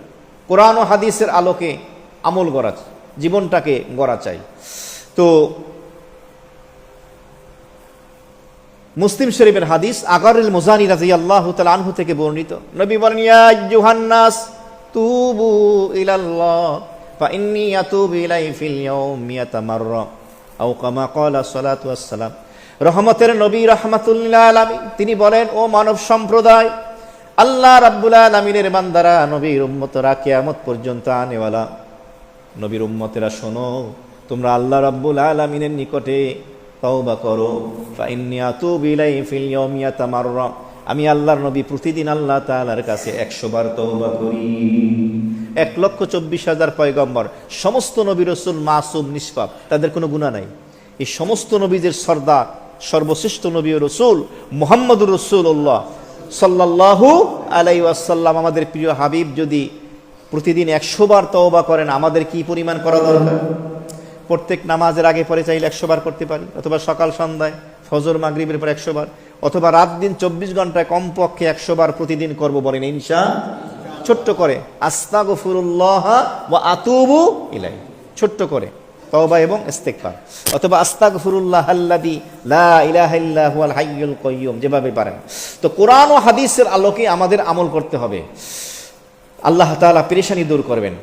কোরআন ও হাদিসের আলোকে আমল গড়া, জীবনটাকে গড়া চাই। তো মুসলিম শরীফের হাদিস আগারুল মুজানি রাদিয়াল্লাহু তাআলা আনহু থেকে বর্ণিত, নবী বলেন, ইয়া আইয়ুহান নাস তুবু ইলাল্লাহ ফা ইন্নী আতুবু ইলাইহি ফিল ইয়াউমি মিয়াতা মাররা আও কামা ক্বালা সাল্লাতু ওয়াসসালাম। রহমতের নবী রাহমাতুল লিল আলামিন তিনি বলেন, ও মানব সম্প্রদায়, আল্লাহ রাব্বুল আলামিনের বান্দারা, নবীর উম্মতরা, কিয়ামত পর্যন্ত আনেওয়ালা নবীর উম্মতেরা, শোনো, তোমরা আল্লাহ রাব্বুল আলামিনের নিকটে তওবা করো। ফা ইন্নী আতুবু ইলাইহি ফিল ইয়াউমি মিয়াতা মাররা, আমি আল্লাহর নবী প্রতিদিন আল্লাহ তাআলার কাছে 100 বার তওবা করি। 1,24,000 পয়গম্বর, সমস্ত নবী রাসূল মাসুম নিষ্পাপ, তাদের কোনো গুনাহ নাই। এই সমস্ত নবীদের সর্দার, সর্বশ্রেষ্ঠ নবী ও রাসূল মুহাম্মদুর রাসূলুল্লাহ সাল্লাল্লাহু আলাইহি ওয়াসাল্লাম, আমাদের প্রিয় হাবিব যদি প্রতিদিন 100 বার তওবা করেন, আমাদের কি পরিমাণ করা দরকার? প্রত্যেক নামাজের আগে পরে চাইলে 100 বার করতে পারি, অথবা সকাল সন্ধ্যায়, ফজর মাগরিবের পর 100 বার, অথবা রাত দিন 24 ঘন্টায় কমপক্ষে 100 বার প্রতিদিন করব, বলেন ইনশাআল্লাহ। ছোট্ট করে আস্তাগফিরুল্লাহ ওয়া আতুবু ইলাইহি, ছোট্ট করে তওবা এবং ইস্তিগফার, অথবা আস্তাগফিরুল্লাহাল্লাযী লা ইলাহা ইল্লা হুয়াল হাইয়ুল কাইয়্যুম, যেভাবে পারেন। তো কোরআন ও হাদিসের আলোকে আমাদের আমল করতে হবে। আল্লাহ তাআলা পেরেশানি দূর করবেন।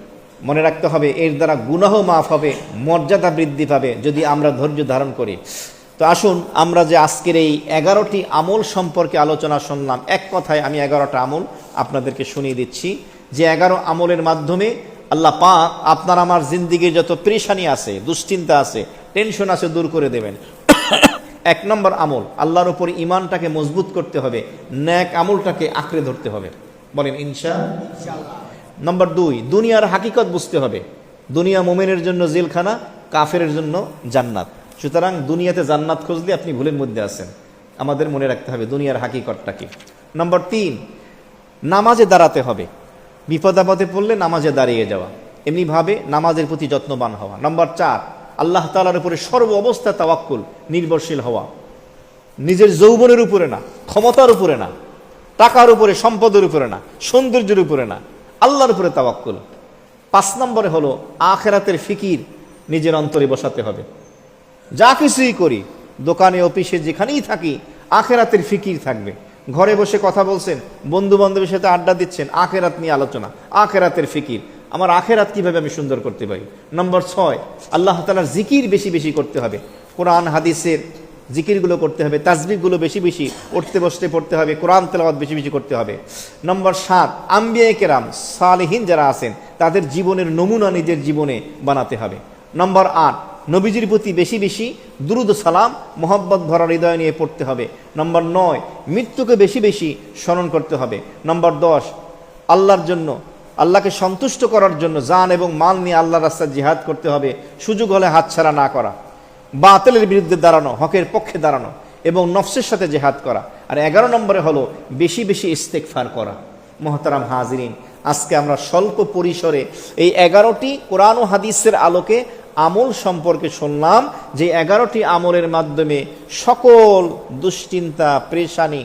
মনে রাখতে হবে, এর দ্বারা গুনাহ মাফ হবে, মর্যাদা বৃদ্ধি পাবে যদি আমরা ধৈর্য ধারণ করি। তো আসুন, আমরা যে আজকের এই 11টি আমল সম্পর্কে আলোচনা শুনলাম, এক কথায় আমি 11টা আমল আপনাদেরকে শুনিয়ে দিচ্ছি, যে 11 আমলের মাধ্যমে আল্লাহ পাক আপনার আমার জিন্দিগির যত পেরেশানি আছে, দুশ্চিন্তা আছে, টেনশন আছে, দূর করে দেবেন। 1 নম্বর আমল, আল্লাহর উপর ঈমানটাকে মজবুত করতে হবে, নেক আমলটাকে আঁকড়ে ধরতে হবে, বলেন ইনশাআল্লাহ। নম্বর 2, দুনিয়ার হাকিকত বুঝতে হবে। দুনিয়া মুমিনের জন্য জেলখানা, কাফেরের জন্য জান্নাত। সুতরাং দুনিয়াতে জান্নাত খুঁজলে আপনি ভুলের মধ্যে আছেন। আমাদের মনে রাখতে হবে দুনিয়ার হাকিকতটা কি। নম্বর 3, নামাজে দাঁড়াতে হবে। বিপদ আপদে পড়লে নামাজে দাঁড়িয়ে যাওয়া, এমনিভাবে নামাজের প্রতি যত্নবান হওয়া। নম্বর 4, আল্লাহ তাআলার উপরে সর্ব অবস্থা তাওয়াক্কুল, নির্ভরশীল হওয়া। নিজের যৌবনের উপরে না, ক্ষমতার উপরে না, টাকার উপরে, সম্পদের উপরে না, সৌন্দর্যের উপরে না, আল্লাহর উপরে তাওয়াক্কুল। 5 নম্বরে হলো আখিরাতের ফিকির নিজের অন্তরে বসাতে হবে। যা কিছুই করি, দোকানে, অফিসে, যেখানেই থাকি, আখিরাতের ফিকির থাকবে। ঘরে বসে কথা বলছেন, বন্ধু বান্ধবের সাথে আড্ডা দিচ্ছেন, আখিরাত নিয়ে আলোচনা, আখিরাতের ফিকির, আমার আখিরাত কিভাবে আমি সুন্দর করতে পারি। নম্বর 6, আল্লাহ তাআলার জিকির বেশি বেশি করতে হবে। কোরআন হাদিসের জিকিরগুলো করতে হবে, তাসবিহগুলো বেশি বেশি উঠতে বসতে পড়তে হবে, কোরআন তেলাওয়াত বেশি বেশি করতে হবে। নম্বর 7, আম্বিয়ায়ে কেরাম, সালেহীন যারা আছেন, তাদের জীবনের নমুনা নিজের জীবনে বানাতে হবে। নম্বর 8, নবীজির প্রতি বেশি বেশি দুরুদ সালাম, মোহাব্বত ভরা হৃদয় নিয়ে পড়তে হবে। নম্বর 9, মৃত্যুকে বেশি বেশি স্মরণ করতে হবে। নম্বর 10, আল্লাহর জন্য, আল্লাহকে সন্তুষ্ট করার জন্য জান এবং মাল নিয়ে আল্লাহর রাস্তায় জিহাদ করতে হবে। সুযোগ হলে হাতছাড়া না করা, বাতিলের বিরুদ্ধে দাঁড়ানো, হকের পক্ষে দাঁড়ানো এবং নফসের সাথে জিহাদ করা। আর 11 নম্বরে হলো বেশি বেশি ইস্তেগফার করা। মুহতারাম হাজিরিন, আজকে আমরা স্বল্প পরিসরে এই 11টি কোরআন ও হাদিসের আলোকে আমল সম্পর্কে শুনলাম, যে 11টি আমলের মাধ্যমে সকল দুশ্চিন্তা, পেরেশানি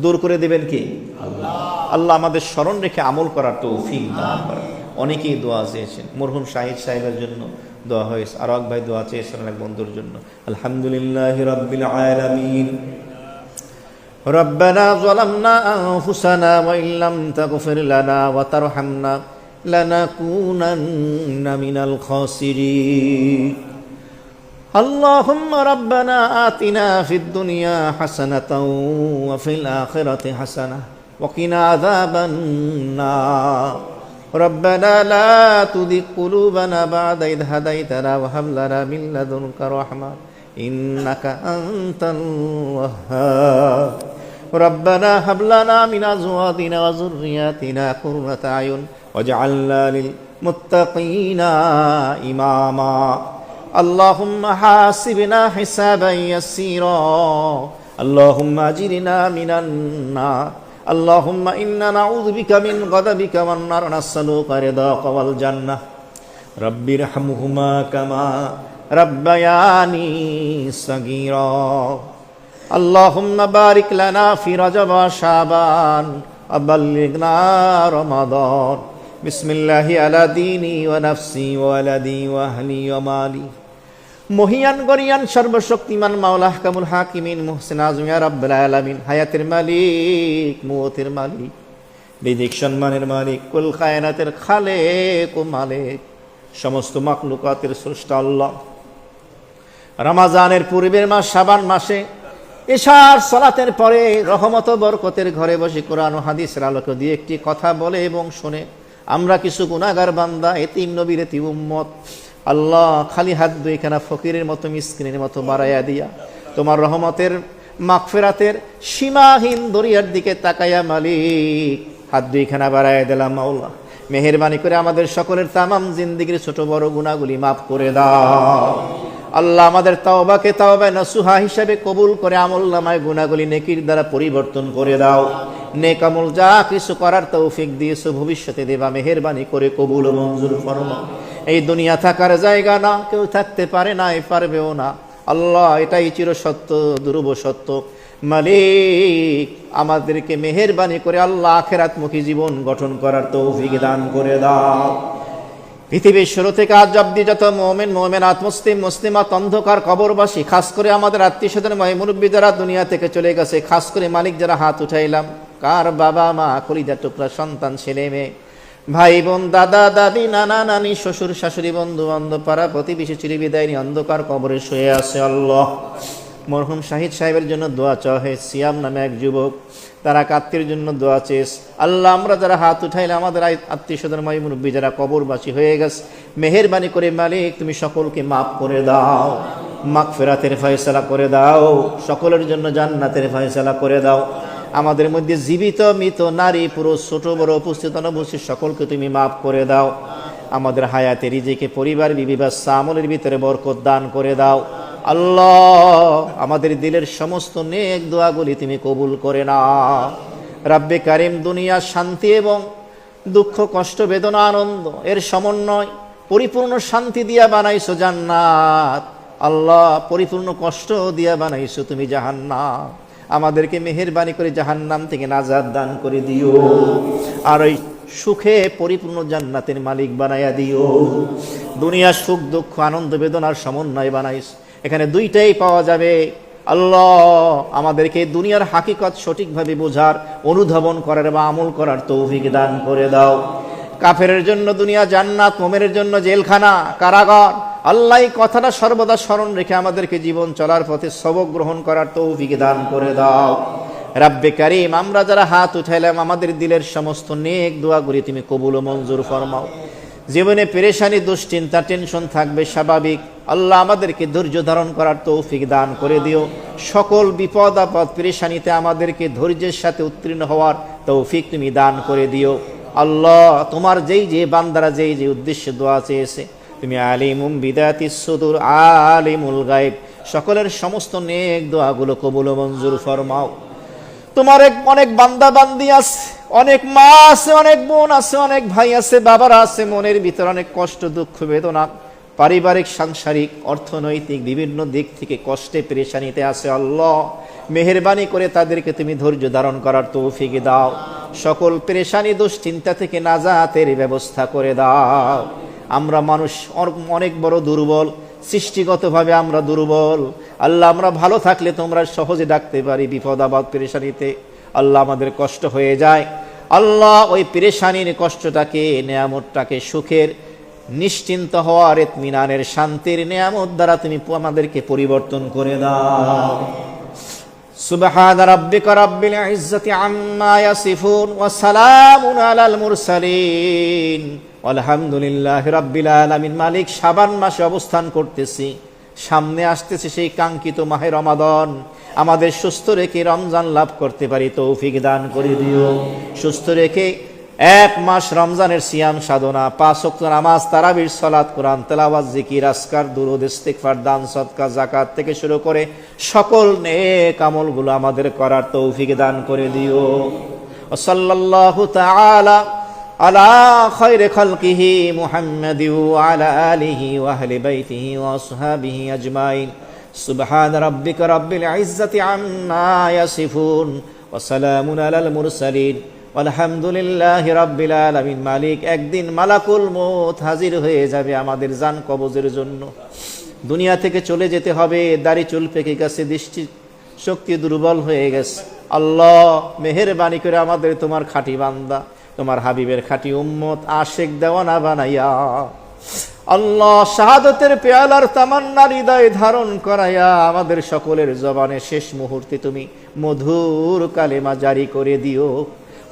দূর করে দেবেন কি আল্লাহ। আল্লাহ আমাদের স্মরণ রেখে আমল করার তৌফিক দান করেন। অনেকেই দোয়া চেয়েছেন, মরহুম শাহিদ সাহেবের জন্য দোয়া হয়েছে, আর এক ভাই দোয়া চেয়েছেন এক বন্ধুর জন্য। আলহামদুলিল্লাহি রাব্বিল আলামিন। রব্বানা যালামনা আনফুসানা ওয়া ইল্লাম তাগফির লানা ওয়া তারহামনা লানাকুনান্না মিনাল খাসিরিন। আল্লাহুম্মা রাব্বানা আতিনা ফিদ দুনিয়া হাসানাতাও ওয়া ফিল আখিরাতি হাসানাহ ওয়া কিনা আযাবান নার। ربنا لا تزغ قلوبنا بعد إذ هديتنا وهب لنا من لدنك رحمة إنك أنت الوهاب. ربنا هب لنا من أزواجنا وذرياتنا قرة أعين واجعلنا للمتقين إماما. اللهم حاسبنا حسابا يسيرا اللهم أجرنا من النار. اللهم إنا نعوذ بك من غضبك والنار نسألك رضاك والجنة. رب ارحمهما كما ربياني صغيرا. اللهم بارك لنا في رجب وشعبان وبلغنا رمضان. بسم الله على ديني ونفسي وولدي وأهلي ومالي মহিয়ান গরিয়ান সর্বশক্তিমান মাওলা আহকামুল হাকিমিন মুহসিন আজম ইয়া রাব্বুল আলামিন, হায়াতের মালিক, মওতের মালিক, বিদিক সম্মানের মালিক, কুল কায়নাতের খালেক ও মালিক, সমস্ত মাখলুকাতের স্রষ্টা আল্লাহ। রমাজানের পূর্বের মাস শাবান মাসে এশার সালাতের পরে রহমত ও বরকতের ঘরে বসে কোরআন ও হাদিসের আলোকে দিয়ে একটি কথা বলে এবং শুনে আমরা কিছু গুনাহগার বান্দা, এতিম নবীর এতিম উম্মত, আল্লাহ খালি হাত দুইখানা ফকিরের মতো মিসকিনের মতো বাড়াইয়া দিয়া তোমার রহমতের মাগফিরাতের সীমাহীন দরিয়ার দিকে তাকাইয়া মালিক হাত দুইখানা বাড়াইয়া দিলাম। মাওলা মেহেরবানি করে আমাদের সকলের তামাম জিন্দেগির ছোট বড় গুনাহগুলি মাফ করে দাও। আল্লাহ আমাদের তাওবাকে তাওবায়ে নসুহা হিসাবে কবুল করে আমলনামায় গুনাহগুলি নেকির দ্বারা পরিবর্তন করে দাও। নেক আমল যা কিছু করার তৌফিক দিয়েছো ভবিষ্যতে দেবা, মেহেরবানি করে কবুল ও মঞ্জুর ফরমাও। এই দুনিয়া থাকার জায়গা না, কেউ থাকতে পারে না, পারবেও না। আল্লাহ এটাই চির সত্য, ধ্রুব সত্য। মালিক আমাদেরকে মেহেরবানি করে আল্লাহ আখিরাতমুখী জীবন গঠন করার তৌফিক দান করে দাও। পৃথিবীর শুরু থেকে আজ অব্দি যত মুমিন মুমিনাত, মুসলিম মুসলিমাত, অন্ধকার কবরবাসী, খাস করে আমাদের আত্মীয় স্বজন মুরব্বী যারা দুনিয়া থেকে চলে গেছে, খাস করে মালিক যারা হাত উঠাইলাম, কার বাবা মা, কলিজার টুকরা সন্তান, ছেলে মেয়ে, ভাই বোন, দাদা দাদি, নানা নানি, শ্বশুর শাশুড়ি, বন্ধু বান্ধব, পাড়া প্রতিবেশী চিরবিদায় নিয়ে অন্ধকার কবরে শুয়ে আছে আল্লাহ। মরহুম শাহিদ সাহেবের জন্য দোয়া চাওয়া হয়। সিয়াম নামে এক যুবক, তারা আত্মীয়ের জন্য দোয়া চেয়েছে। আল্লাহ আমরা যারা হাত উঠাইলে আমাদের আত্মীয় স্বজন মুরব্বী যারা কবরবাসী হয়ে গেছে, মেহেরবানি করে মালিক তুমি সকলকে মাফ করে দাও, মাগফিরাতের ফয়সালা করে দাও, সকলের জন্য জান্নাতের ফয়সালা করে দাও। আমাদের মধ্যে জীবিত মৃত নারী পুরুষ ছোট বড় উপস্থিত অনুপস্থিত সকলকে তুমি মাফ করে দাও। আমাদের হায়াতে রিজিকে পরিবার বিবি বাচ্চা আমলের ভিতরে বরকত দান করে দাও। আল্লাহ আমাদের দিলের সমস্ত নেক দোয়াগুলি তুমি কবুল করে নাও। রাব্বে কারিম দুনিয়া শান্তি এবং দুঃখ কষ্ট বেদনা আনন্দ এর সমন্বয় পরিপূর্ণ শান্তি দিয়া বানাইছো জান্নাত, আল্লাহ পরিপূর্ণ কষ্ট দিয়া বানাইছো তুমি জাহান্নাম। আমাদেরকে মেহেরবানি করে জাহান্নাম থেকে নাজাত দান করে দিও, আর ওই সুখে পরিপূর্ণ জান্নাতের মালিক বানাইয়া দিও। দুনিয়ার সুখ দুঃখ আনন্দ বেদনার সমন্বয় বানাইস, এখানে দুইটাই পাওয়া যাবে। আল্লাহ আমাদেরকে দুনিয়ার হাকিকত সঠিকভাবে বোঝার, অনুধাবন করার বা আমল করার তৌফিক দান করে দাও। কাফেরের জন্য দুনিয়া জান্নাত, মুমিনের জন্য জেলখানা, কারাগার। আল্লাহ এই কথাটা সর্বদা স্মরণ রেখে আমাদেরকে জীবন চলার পথে সবক গ্রহণ করার তৌফিক দান করে দাও। রাব্বে কারিম আমরা যারা হাত উঠাইলাম আমাদের দিলের সমস্ত নেক দোয়াগুলি তুমি কবুল ও মঞ্জুর ফরমাও। জীবনে পেরেশানি দুশ্চিন্তা টেনশন থাকবে স্বাভাবিক, আল্লাহ আমাদেরকে ধৈর্য ধারণ করার তৌফিক দান করে দিও। সকল বিপদ আপদ পেরেশানিতে আমাদেরকে ধৈর্যের সাথে উত্তীর্ণ হওয়ার তৌফিক তুমি দান করে দিও। আল্লাহ তোমার যেই যে বান্দারা যেই যে উদ্দেশ্যে দোয়া চেয়েছে, তুমি আলিমুম বিদাতিস সুদূর, আলিমুল গায়ব, সকলের সমস্ত নেক দোয়াগুলো কবুল ও মঞ্জুর ফরমাও। তোমার অনেক বান্দা বান্দি আছে, অনেক মা আছে, অনেক বোন আছে, অনেক ভাই আছে, বাবারা আছে, মনের ভিতরে অনেক কষ্ট দুঃখ বেদনা, পারিবারিক সাংসারিক অর্থনৈতিক বিভিন্ন দিক থেকে কষ্টে পেরেশানিতে আছে। আল্লাহ মেহেরবানি করে তাদেরকে তুমি ধৈর্য ধারণ করার তৌফিক দাও। সকল পেরেশানি দুশ্চিন্তা থেকে নাজাতের ব্যবস্থা করে দাও। আমরা মানুষ অনেক বড় দুর্বল, সৃষ্টিগতভাবে আমরা দুর্বল। আল্লাহ আমরা ভালো থাকলে তোমরা সহজে ডাকতে পারি, বিপদ আপদ পেরেশানিতে আল্লাহ আমাদের কষ্ট হয়ে যায়। আল্লাহ ওই পেরেশানির কষ্টটাকে, নেয়ামতটাকে সুখের, নিশ্চিন্ত হওয়ার, ইতমিনানের, শান্তির নেয়ামত দ্বারা তুমি আমাদেরকে পরিবর্তন করে দাও। সুবহান রাব্বিকা রাব্বিল ইজ্জাতি আম্মা ইয়াসিফুন ওয়া সালামুন আলাল মুরসালিন আলহামদুলিল্লাহি রাব্বিল আলামিন। মালিক শাবান মাসে অবস্থান করতেছি, সামনে আসতেছে সেই কাঙ্ক্ষিত মাহে রমাদান। আমাদের সুস্থ রেখে রমজান লাভ করতে পারি তৌফিক দান করে দিও। সুস্থ রেখে এক মাস রমজানের সিয়াম সাধনা, 5 ওয়াক্ত নামাজ, তারাবির সালাত, কোরআন তেলাওয়াত, জিকির, আজকার, দুরূদ, ইস্তিগফার, দান সদকা, যাকাত থেকে শুরু করে সকল নেক আমলগুলো আমাদের করার তৌফিক দান করে দিও। সাল্লাল্লাহু তাআলা আলা খায়রি খালকিহি মুহাম্মাদি ওয়া আলা আলিহি ওয়া আহলি বাইতিহি ওয়া আসহাবিহি আজমাইন। সুবহান রাব্বিকা রাব্বিল ইজ্জাতি আম্মা ইয়াসিফুন ওয়া সালামুন আলাল মুরসালিন আলহামদুলিল্লাহি রাব্বিল আলামিন। মালিক একদিন মালাকুল মউত হাজির হয়ে যাবে আমাদের জান কবজের জন্য। দুনিয়া থেকে চলে যেতে হবে, দাড়ি চুল পেকে গেছে, দৃষ্টি শক্তি দুর্বল হয়ে গেছে। আল্লাহ মেহেরবানি করে আমাদের তোমার খাঁটি বান্দা, তোমার হাবিবের খাঁটি উম্মত, আশেক দেওয়ানা বানাইয়া আল্লাহ শাহাদতের পেয়ালার তামান্না হৃদয় ধারণ করাইয়া আমাদের সকলের জবানে শেষ মুহূর্তে তুমি মধুর কালেমা জারি করে দিও।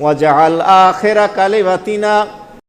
ওয়াজআল আখিরা কালিমাতিনা